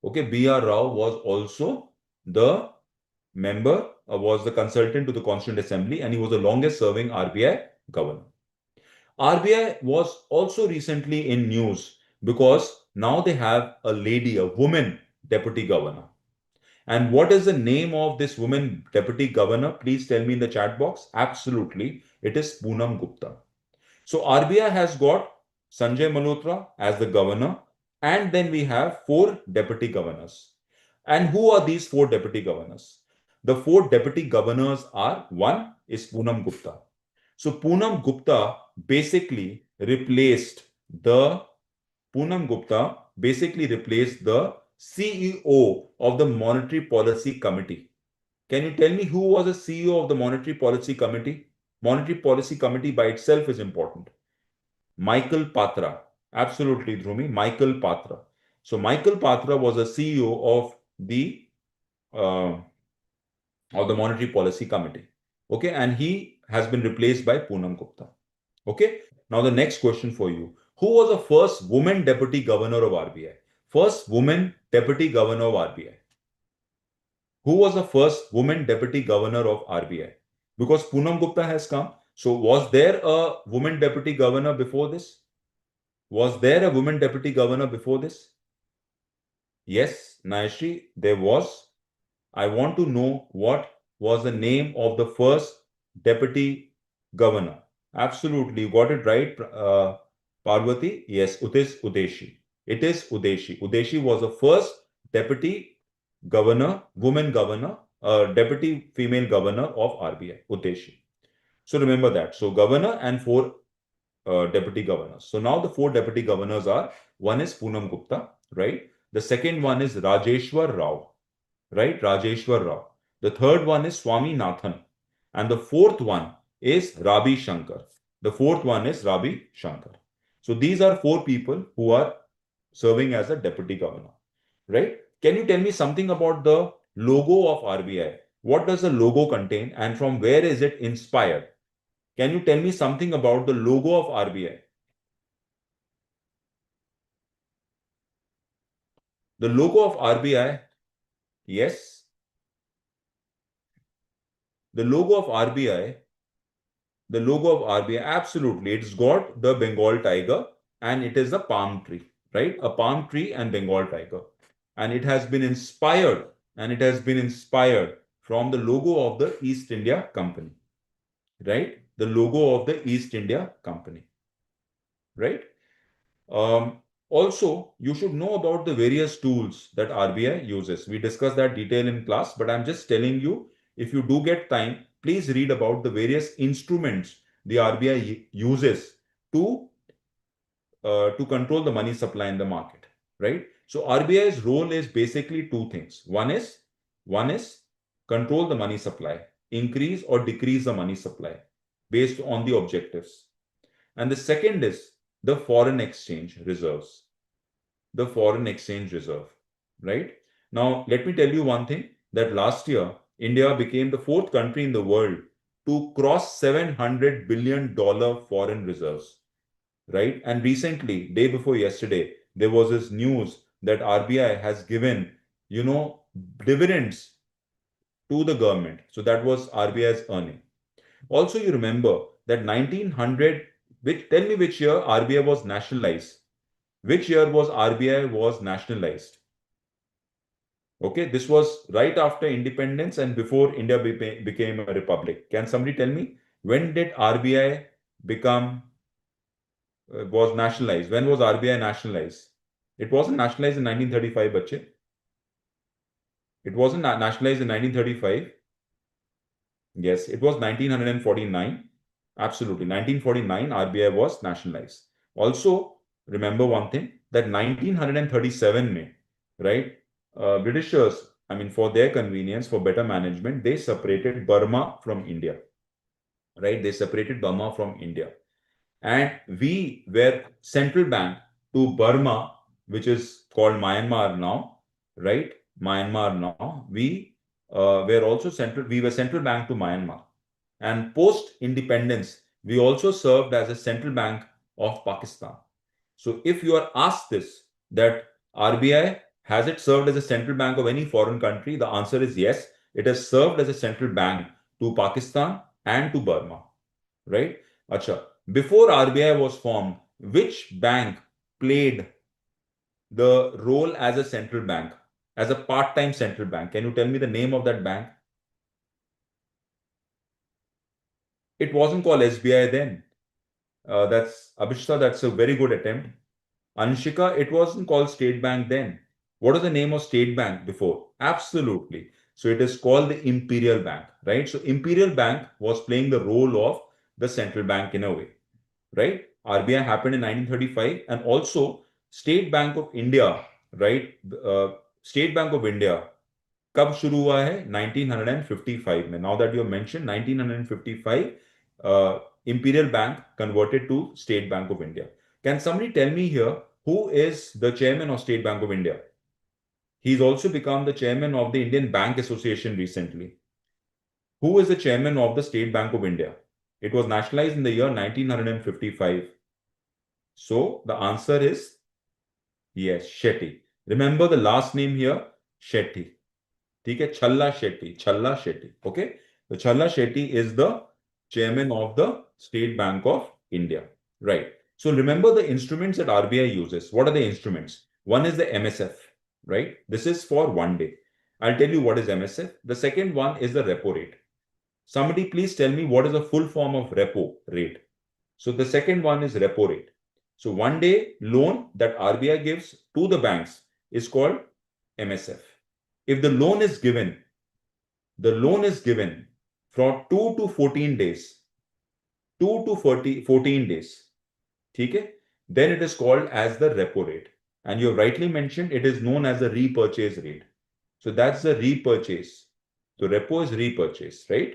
S1: Okay, B.R. Rao was also the member, was the consultant to the Constituent Assembly, and he was the longest serving RBI governor. RBI was also recently in news because now they have a lady, a woman deputy governor. And what is the name of this woman deputy governor? Please tell me in the chat box. Absolutely, it is Poonam Gupta. So RBI has got Sanjay Malhotra as the governor, and then we have 4 deputy governors. And who are these 4 deputy governors? The 4 deputy governors are, one is Poonam Gupta. So Poonam Gupta basically replaced the CEO of the Monetary Policy Committee. Can you tell me who was the CEO of the Monetary Policy Committee? Monetary Policy Committee by itself is important. Michael Patra. Absolutely, Dhrumi. Michael Patra. So Michael Patra was the CEO of the of the Monetary Policy Committee. Okay, and he has been replaced by Poonam Gupta. Okay, now the next question for you. Who was the first woman deputy governor of RBI? First woman deputy governor of RBI. Who was the first woman deputy governor of RBI? Because Poonam Gupta has come. So was there a woman deputy governor before this? Was there a woman deputy governor before this? Yes, Nayashri, there was. I want to know what was the name of the first deputy governor. Absolutely, you got it right, Parvati. Yes, it is Udeshi. It is Udeshi. Udeshi was the first deputy governor, woman governor, deputy female governor of RBI, Udeshi. So remember that. So governor and four deputy governors. So now the four deputy governors are, one is Poonam Gupta, right? The second one is Rajeshwar Rao, right? Rajeshwar Rao. The third one is Swami Nathan. And the fourth one is Rabi Shankar. The fourth one is Rabi Shankar. So these are four people who are serving as a deputy governor, right? Can you tell me something about the logo of RBI? What does the logo contain and from where is it inspired? Can you tell me something about the logo of RBI? The logo of RBI, yes. The logo of RBI, the logo of RBI, absolutely. It's got the Bengal tiger and it is a palm tree, right? A palm tree and Bengal tiger. And it has been inspired, from the logo of the East India Company, right? The logo of the East India Company, right? Also, you should know about the various tools that RBI uses. We discussed that detail in class, but I'm just telling you, if you do get time, please read about the various instruments the RBI uses to control the money supply in the market, right? So RBI's role is basically two things. One is control the money supply, increase or decrease the money supply based on the objectives. And the second is the foreign exchange reserves. The foreign exchange reserve, right? Now, let me tell you one thing, that last year, India became the fourth country in the world to cross $700 billion foreign reserves, right? And recently, day before yesterday, there was this news that RBI has given, dividends to the government. So that was RBI's earning. Also, you remember that 1900, tell me which year RBI was nationalized. Which year was RBI was nationalized? Okay, this was right after independence and before India became a republic. Can somebody tell me when did RBI become was nationalized? When was RBI nationalized? It wasn't nationalized in 1935, bache. It wasn't nationalized in 1935. Yes, it was 1949. Absolutely. 1949, RBI was nationalized. Also, remember one thing, that 1937 May, right? Britishers, I mean, for their convenience, for better management, they separated Burma from India, right? They separated Burma from India. And we were central bank to Burma, which is called Myanmar now, right? Myanmar now. We were central bank to Myanmar. And post independence, we also served as a central bank of Pakistan. So if you are asked this, that RBI, has it served as a central bank of any foreign country? The answer is yes. It has served as a central bank to Pakistan and to Burma, right? Acha. Before RBI was formed, which bank played the role as a central bank, as a part-time central bank? Can you tell me the name of that bank? It wasn't called SBI then. That's Abhishta, that's a very good attempt. Anshika, it wasn't called State Bank then. What is the name of State Bank before? Absolutely. So it is called the Imperial Bank, right? So Imperial Bank was playing the role of the central bank in a way, right? RBI happened in 1935, and also State Bank of India, right? State Bank of India कब शुरू हुआ है 1955 में. Now that you have mentioned 1955, Imperial Bank converted to State Bank of India. Can somebody tell me here who is the chairman of State Bank of India? He's also become the chairman of the Indian Bank Association recently. Who is the chairman of the State Bank of India? It was nationalized in the year 1955. So the answer is yes, Shetty. Remember the last name here, Shetty. ठीक है, Challa Shetty, Challa Shetty. Okay, so Challa Shetty is the chairman of the State Bank of India. Right. So remember the instruments that RBI uses. What are the instruments? One is the MSF. Right. This is for 1 day. I'll tell you what is MSF. The second one is the repo rate. Somebody please tell me what is the full form of repo rate. So the second one is repo rate. So 1 day loan that RBI gives to the banks is called MSF. If the loan is given from 2 to 14 days, 2 to 14 days, okay, then it is called as the repo rate. And you rightly mentioned it is known as the repurchase rate. So that's the repurchase. So repo is repurchase, right?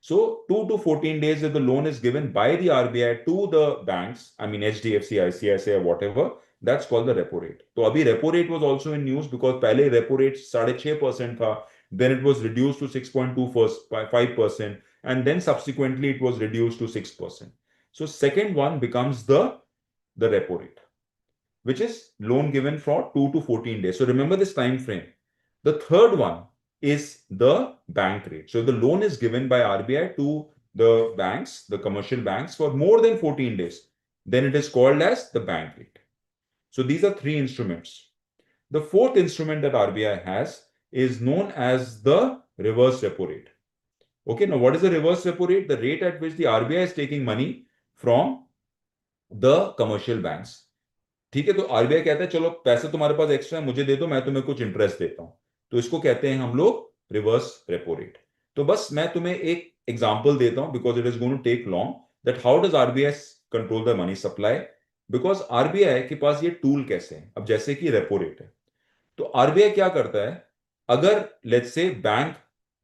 S1: So 2 to 14 days if the loan is given by the RBI to the banks, I mean HDFC, ICICI or whatever, that's called the repo rate. So abhi repo rate was also in news because pehle repo rate 6.5% tha, then it was reduced to 6.25%, and then subsequently it was reduced to 6%. So second one becomes the repo rate, which is loan given for 2 to 14 days. So remember this time frame. The third one is the bank rate. So the loan is given by RBI to the banks, the commercial banks, for more than 14 days. Then it is called as the bank rate. So these are three instruments. The fourth instrument that RBI has is known as the reverse repo rate. Okay, now what is the reverse repo rate? The rate at which the RBI is taking money from the commercial banks. ठीक है, तो RBI कहता है चलो पैसे तुम्हारे पास extra है, मुझे दे दो, मैं तुम्हें कुछ इंटरेस्ट देता हूं. तो इसको कहते हैं हम लोग रिवर्स रेपो रेट. तो बस मैं तुम्हें एक एग्जांपल देता हूं because it is going to take long that how does RBI control the money supply. Because RBI के पास ये टूल कैसे है. अब जैसे कि रेपो रेट है, तो आरबीआई क्या करता है, अगर लेट्स से बैंक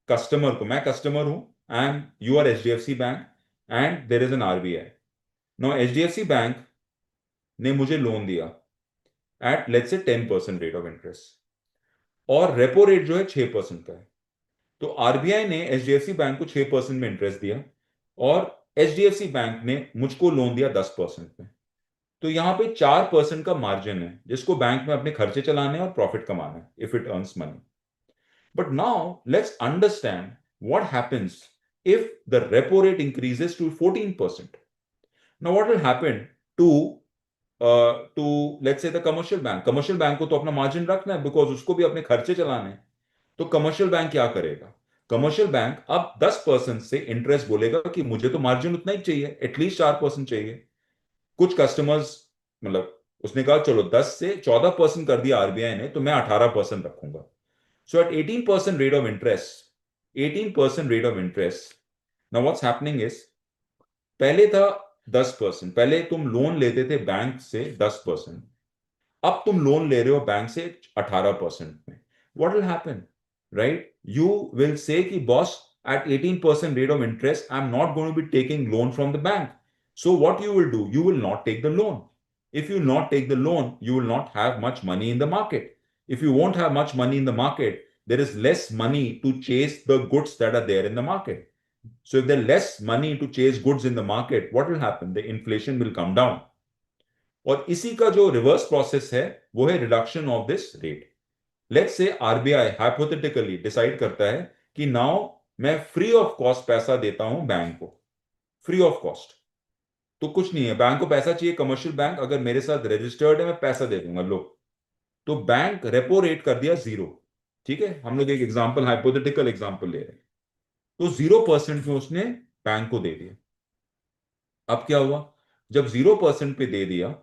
S1: कस्टमर को, मैं कस्टमर हूं and you are HDFC bank and there is an RBI. Now HDFC bank ने मुझे लोन दिया at let's say 10% rate of interest और रेपो रेट जो है 6% का है. तो आरबीआई ने एचडीएफसी बैंक को 6% में इंटरेस्ट दिया और एचडीएफसी बैंक ने मुझको लोन दिया 10% में. तो यहां पे 4% का मार्जिन है जिसको बैंक में अपने खर्चे चलाने और प्रॉफिट कमाना है if it earns money. But now let's understand what happens if the repo rate increases to 14%. Now what will happen to let's say the commercial bank. Commercial bank को तो अपना मार्जिन रखना है बिकॉज उसको भी अपने खर्चे चलाने हैं. तो कमर्शियल बैंक क्या करेगा, कमर्शियल बैंक अब 10% से इंटरेस्ट बोलेगा कि मुझे तो मार्जिन उतना ही चाहिए, एटलीस्ट 4% चाहिए. कुछ कस्टमर्स मतलब उसने कहा चलो 10 से 14% कर दिया आरबीआई ने, तो मैं 18% रखूंगा. So at 18% rate of interest, 18% rate of interest, now what's happening is, पहले था 10%, पहले तुम लोन लेते थे बैंक से 10%, अब तुम लोन ले रहे हो बैंक से 18% में. What will happen, right? You will say कि boss at 18% rate of interest, I'm not going to be taking loan from the bank. So what you will do, you will not take the loan. If you not take the loan, you will not have much money in the market. If you won't have much money in the market, there is less money to chase the goods that are there in the market. So if there's less money to chase goods in the market, what will happen? The inflation will come down. और इसी का जो reverse process है वो है reduction of this rate. Let's say RBI hypothetically decide करता है कि नाउ मैं फ्री ऑफ कॉस्ट पैसा देता हूं बैंक को, फ्री ऑफ कॉस्ट. तो कुछ नहीं है, बैंक को पैसा चाहिए, कमर्शियल बैंक अगर मेरे साथ रजिस्टर्ड है मैं पैसा दे दूंगा, लो. तो बैंक रेपो रेट कर दिया 0. ठीक है, हम लोग एक एग्जांपल, हाइपोथेटिकल एग्जांपल ले रहे हैं. तो 0% में उसने बैंक को दे दिया. अब क्या हुआ, जब 0% पे दे दिया,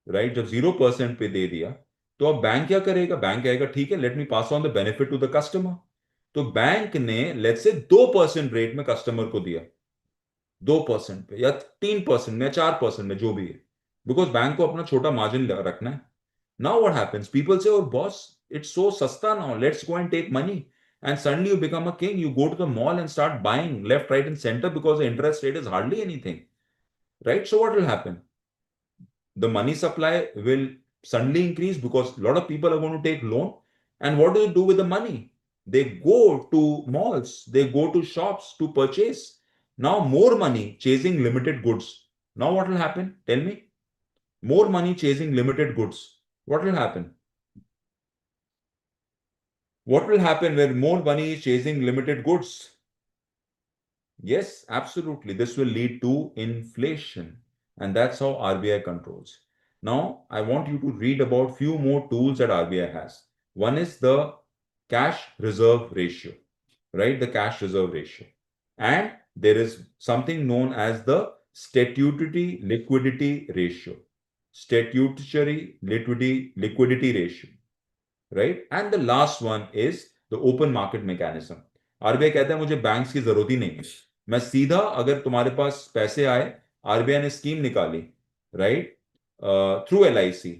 S1: राइट, जब 0% पे दे दिया, तो अब बैंक क्या करेगा, बैंक कहेगा ठीक है, let me pass on the benefit to the customer. तो बैंक ने लेट्स से 2% रेट में कस्टमर को दिया, 2% पे या 3% में, 4% में, जो भी है, बिकॉज बैंक को अपना छोटा मार्जिन रखना है. नाउ व्हाट हैपेंस, पीपल से, और बॉस इट्स सो सस्ता now, let's go and take money. And suddenly you become a king. You go to the mall and start buying left, right, and center because the interest rate is hardly anything, right? So what will happen? The money supply will suddenly increase because a lot of people are going to take loan. And what do you do with the money? They go to malls, they go to shops to purchase. Now, more money chasing limited goods. Now, what will happen? Tell me. More money chasing limited goods. What will happen? What will happen when more money is chasing limited goods? Yes, absolutely. This will lead to inflation. And that's how RBI controls. Now, I want you to read about few more tools that RBI has. One is the cash reserve ratio, right? The cash reserve ratio. And there is something known as the statutory liquidity ratio. Statutory liquidity ratio, right? And the last one is the open market mechanism. RBI कहता है मुझे banks की जरूरत ही नहीं है, मैं सीधा अगर तुम्हारे पास पैसे आए, आरबीआई ने स्कीम निकाली, राइट, थ्रू एलआईसी,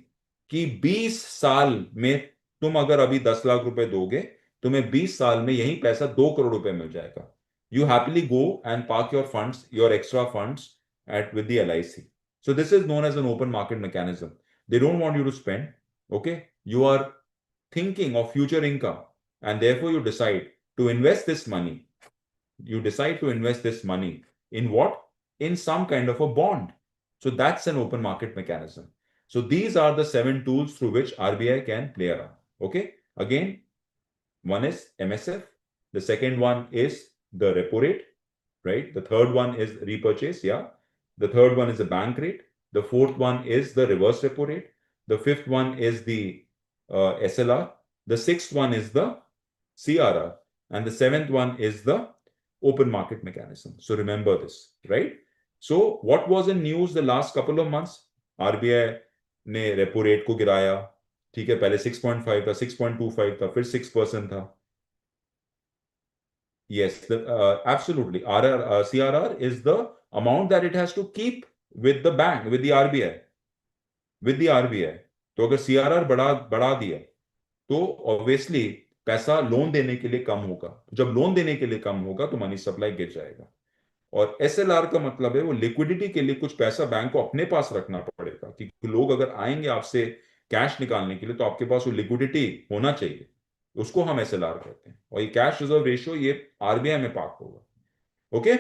S1: कि 20 साल में तुम अगर अभी 10 लाख रुपए दोगे, तुम्हें 20 साल में यही पैसा 2 करोड़ रुपए मिल जाएगा. You happily go and park your funds, your extra funds at with the LIC. So this is known as an open market mechanism. They don't want you to spend. Okay, you are thinking of future income, and therefore you decide to invest this money. You decide to invest this money in what? In some kind of a bond. So that's an open market mechanism. So these are the 7 tools through which RBI can play around. Okay, again, one is MSF, the second one is the repo rate, right? The third one is repurchase, yeah. The third one is the bank rate. The fourth one is the reverse repo rate. The fifth one is the SLR. The sixth one is the CRR. And the seventh one is the open market mechanism. So remember this, right? So what was in news the last couple of months? RBI ने repo rate को गिराया, ठीक है, पहले 6.5 था, 6.25 था, फिर 6% था. Yes, absolutely. CRR is the amount that it has to keep with the bank, with the RBI, with the RBI. तो अगर CRR बढ़ा दिया, तो ऑब्वियसली पैसा लोन देने के लिए कम होगा. जब लोन देने के लिए कम होगा तो मनी सप्लाई गिर जाएगा. और एसएलआर का मतलब है वो लिक्विडिटी के लिए कुछ पैसा बैंक को अपने पास रखना पड़ेगा, कि लोग अगर आएंगे आपसे कैश निकालने के लिए तो आपके पास वो लिक्विडिटी होना चाहिए. उसको हम एसएलआर कहते हैं. और ये कैश रिजर्व रेशियो ये आरबीआई में पार्क होगा. Okay,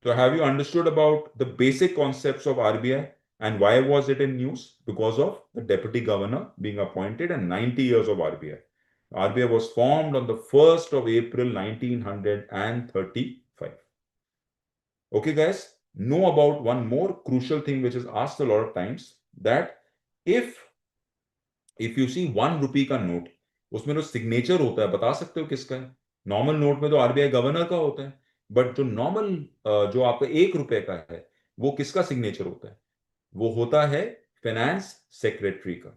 S1: so have you understood about the basic concepts of RBI and why was it in news? Because of the deputy governor being appointed and 90 years of RBI. RBI was formed on the 1st of April 1935. Okay, guys, know about one more crucial thing which is asked a lot of times, that if you see 1 rupee का note, उसमें जो signature होता है बता सकते हो किसका है? नॉर्मल नोट में तो आरबीआई गवर्नर का होता है, बट जो नॉर्मल जो आपका 1 रुपए का है, वो किसका सिग्नेचर होता है? वो होता है फाइनेंस सेक्रेटरी का.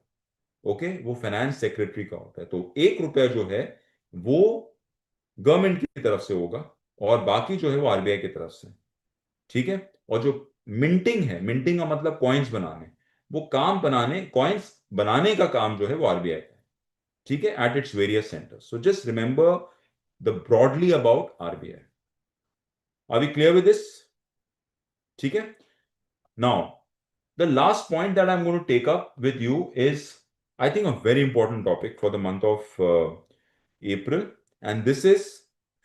S1: ओके, वो फाइनेंस सेक्रेटरी का होता है. तो 1 रुपया जो है वो गवर्नमेंट की तरफ से होगा और बाकी जो है वो आरबीआई की तरफ से. ठीक है. और जो मिंटिंग है, मिंटिंग का मतलब कॉइन्स बनाने, वो काम बनाने, कॉइन्स बनाने का काम जो है वो आरबीआई का है. ठीक है, at its various centres. So just remember the broadly about RBI. Are we clear with this? ठीक है. Now the last point that I'm going to take up with you is, I think, a very important topic for the month of April, and this is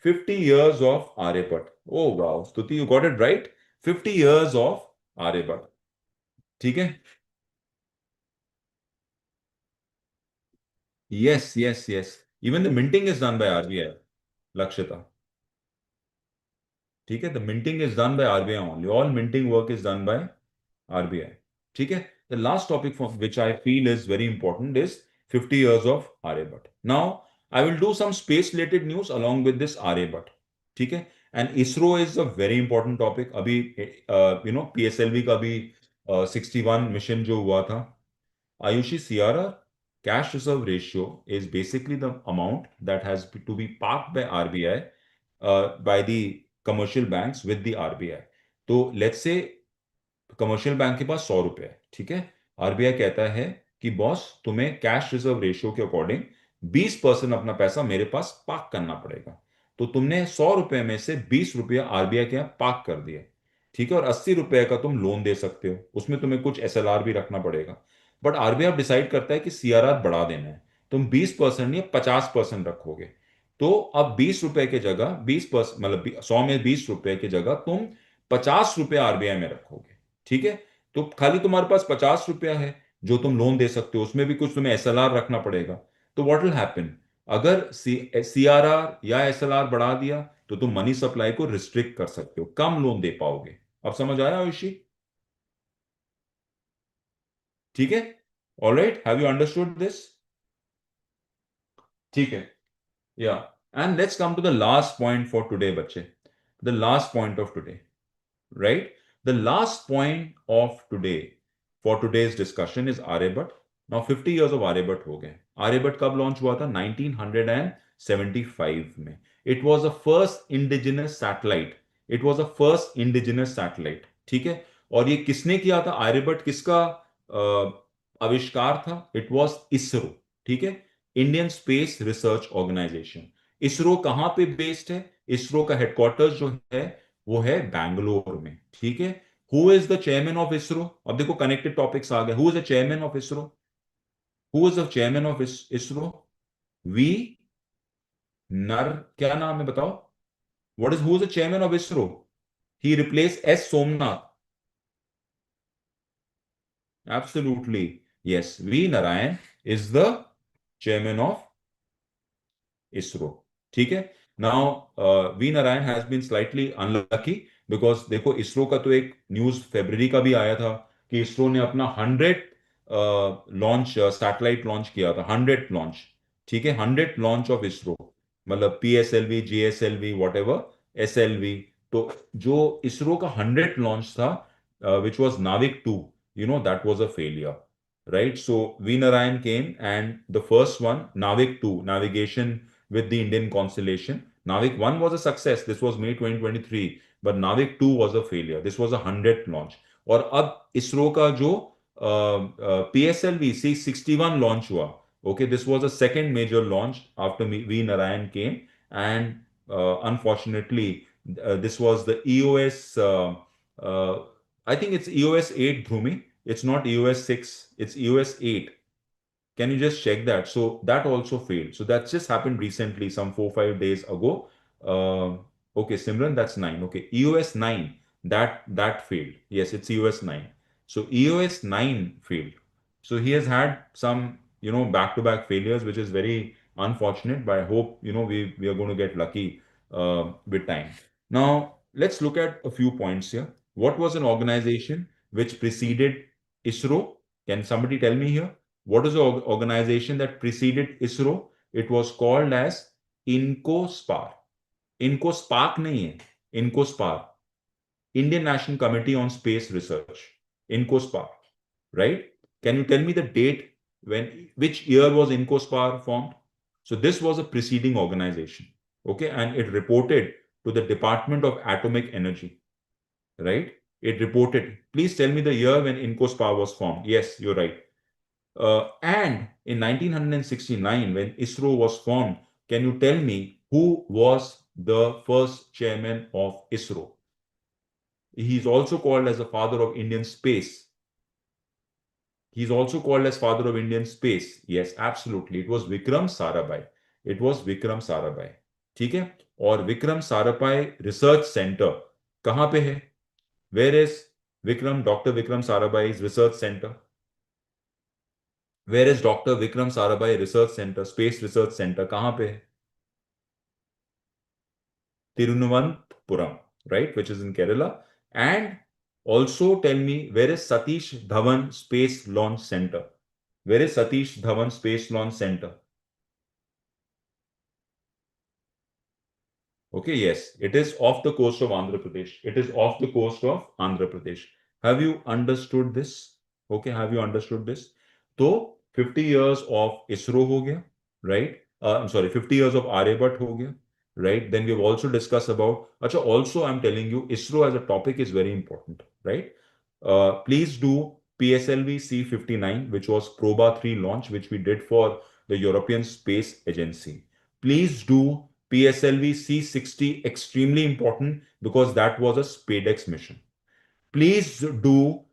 S1: 50 years of Aryabhat. Oh wow, Stuti, you got it right. 50 years of Aryabhat. ठीक है. Yes, yes, yes. Even the minting is done by RBI, Lakshita. ठीक है. The minting is done by RBI only. All minting work is done by RBI. ठीक है. The last topic for which I feel is very important is 50 years of Aryabhat. Now, I will do some space related news along with this Aryabhat. ठीक है. And ISRO is a very important topic. अभी PSLV का भी 61 mission जो हुआ था. Ayushi, CRR, cash reserve ratio is basically the amount that has to be parked by RBI, by the commercial banks with the RBI. तो let's say commercial bank के पास 100 रुपए है, ठीक है. आरबीआई कहता है कि बॉस, तुम्हें कैश रिजर्व रेशियो के अकॉर्डिंग 20% अपना पैसा मेरे पास पार्क करना पड़ेगा. तो तुमने 100 रुपए में से 20 रुपया आरबीआई के यहाँ पार्क कर दिए, ठीक है. और 80 रुपए का तुम लोन दे सकते हो, उसमें तुम्हें कुछ एसएलआर भी रखना पड़ेगा. बट आरबीआई डिसाइड करता है कि सीआरआर बढ़ा देना है, तुम 20% नहीं 50% रखोगे. तो अब 20 रुपए की जगह 20% मतलब 100 में 20 रुपए की जगह तुम 50 रुपए आरबीआई में रखोगे। ठीक है। तो खाली तुम्हारे पास 50 रुपया है जो तुम लोन दे सकते हो, उसमें भी कुछ तुम्हें एसएलआर रखना पड़ेगा। तो व्हाट विल हैपन, अगर सीआरआर या एसएलआर बढ़ा दिया तो तुम मनी सप्लाई को रिस्ट्रिक्ट कर सकते हो, कम लोन दे पाओगे। अब समझ आया आयुषी? ठीक है। Alright, have you understood this? ठीक है। Yeah, and let's come to the last point for today बच्चे, the last point of today, right? The last point of today for today's discussion is Aryabhat. Now 50 years of Aryabhat हो गए। आर्यभट्ट कब launch हुआ था? 1975 में। It was the first indigenous satellite. It was the first indigenous satellite। ठीक है। और ये किसने किया था? आर्यभट्ट किसका आविष्कार था? It was ISRO. ठीक है। Indian space research organisation. ISRO कहां पे बेस्ड है? इसरो का हेडक्वार्टर्स जो है वो है बैंगलोर में। ठीक है। Who is the chairman of ISRO? अब देखो कनेक्टेड टॉपिक्स आ गए। Who is the chairman of ISRO? Who is the chairman of ISRO? V नर, क्या नाम है बताओ? What is, who is the chairman of ISRO? He replace S Somanath. Absolutely, yes, V Narayan is the chairman of ISRO. ठीक है। Now V Narayan has been slightly unlucky, because देखो इसरो का तो एक न्यूज फरवरी का भी आया था कि इसरो ने अपना 100 लॉन्च, सैटेलाइट लॉन्च किया था, 100 लॉन्च। ठीक है, 100 लॉन्च ऑफ इसरो, मतलब PSLV, GSLV, what ever, SLV. तो जो इसरो का 100 लॉन्च था, विच वॉज नाविक 2, you know, that was a failure, right? So V Narayan came, and the first one, Navik 2, navigation with the Indian constellation. Navik 1 was a success. This was May 2023. But Navik 2 was a failure. This was a 100th launch. और अब इसरो का जो PSLV C61 launch हुआ, okay, this was a second major launch after V Narayan came, and unfortunately, this was the EOS. I think it's EOS 8, Dhrumi. It's not EOS 6. It's EOS 8. Can you just check that? So that also failed. So that just happened recently, some 4 5 days ago. Okay, Simran, that's 9. Okay, EOS 9, that failed. Yes, it's EOS 9. So EOS 9 failed. So he has had some, back-to-back failures, which is very unfortunate. But I hope, we are going to get lucky with time. Now let's look at a few points here. What was an organization which preceded ISRO? Can somebody tell me here? What is the organization that preceded ISRO? It was called as INCOSPAR. INCOSPARC नहीं है, INCOSPAR, Indian National Committee on Space Research. INCOSPAR, right? Can you tell me the date, which year was INCOSPAR formed? So this was a preceding organization, okay, and it reported to the Department of Atomic Energy, right? It reported. Please tell me the year when INCOSPAR was formed. Yes, you're right. And in 1969, when ISRO was formed, can you tell me who was the first chairman of ISRO? He's also called as the father of Indian space. He's also called as father of Indian space. Yes, absolutely. It was Vikram Sarabhai. It was Vikram Sarabhai. ठीक है। और Vikram Sarabhai research centre कहां पे है? Where is Vikram, doctor Vikram Sarabhai research centre? Where is doctor Vikram Sarabhai research centre, space research centre कहां पे है? Tirunavapuram, right, which is in Kerala. And also tell me, where is Satish Dhawan Space Launch Center? Where is Satish Dhawan Space Launch Center? Okay, yes, it is off the coast of Andhra Pradesh. It is off the coast of Andhra Pradesh. Have you understood this? Okay, have you understood this? So 50 years of ISRO हो गया, right? I'm sorry, 50 years of Aryabhat हो गया, right? Then we've also discussed about, अच्छा, also I'm telling you, ISRO as a topic is very important, right? Please do PSLV C59, which was Proba 3 launch, which we did for the European Space Agency. Please do PSLV C60, extremely important because that was a SpaceX mission. Please do,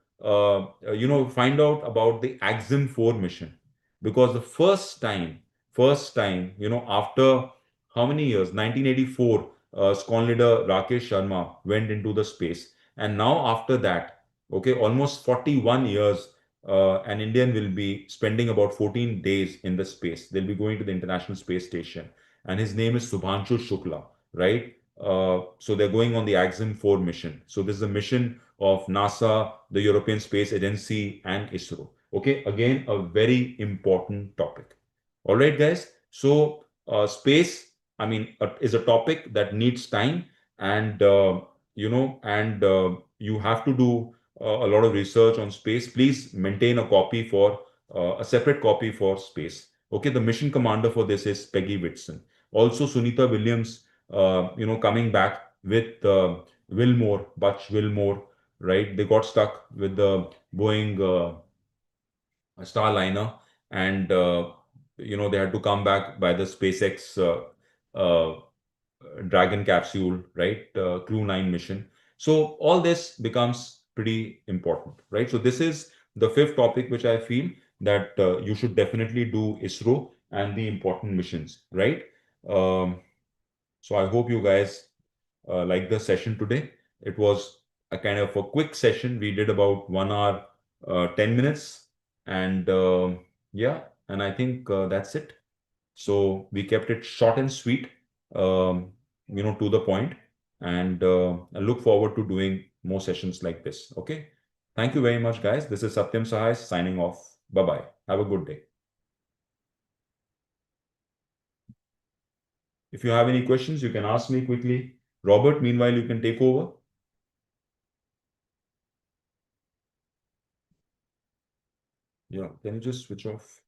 S1: find out about the Axim 4 mission, because the first time, after how many years? 1984, Scon leader Rakesh Sharma went into the space. And now after that, okay, almost 41 years, an Indian will be spending about 14 days in the space. They'll be going to the International Space Station. And his name is Subhanshu Shukla, right? So they're going on the Axiom 4 mission. So this is a mission of NASA, the European Space Agency, and ISRO. Okay, again, a very important topic. All right, guys. So space, I mean, is a topic that needs time, and you have to do a lot of research on space. Please maintain a copy for a separate copy for space. Okay, the mission commander for this is Peggy Whitson. Also, Sunita Williams, coming back with Wilmore, Butch Wilmore, right? They got stuck with the Boeing Starliner, and they had to come back by the SpaceX Dragon capsule, right? Crew 9 mission. So all this becomes pretty important, right? So this is the fifth topic which I feel that you should definitely do ISRO and the important missions, right? Um, so I hope you guys like the session today. It was a kind of a quick session. We did about 1 hour, 10 minutes. And yeah, and I think that's it. So we kept it short and sweet, to the point. And I look forward to doing more sessions like this. Okay. Thank you very much, guys. This is Satyam Sahai signing off. Bye bye. Have a good day. If you have any questions, you can ask me quickly. Robert, meanwhile, you can take over. Yeah, can you just switch off?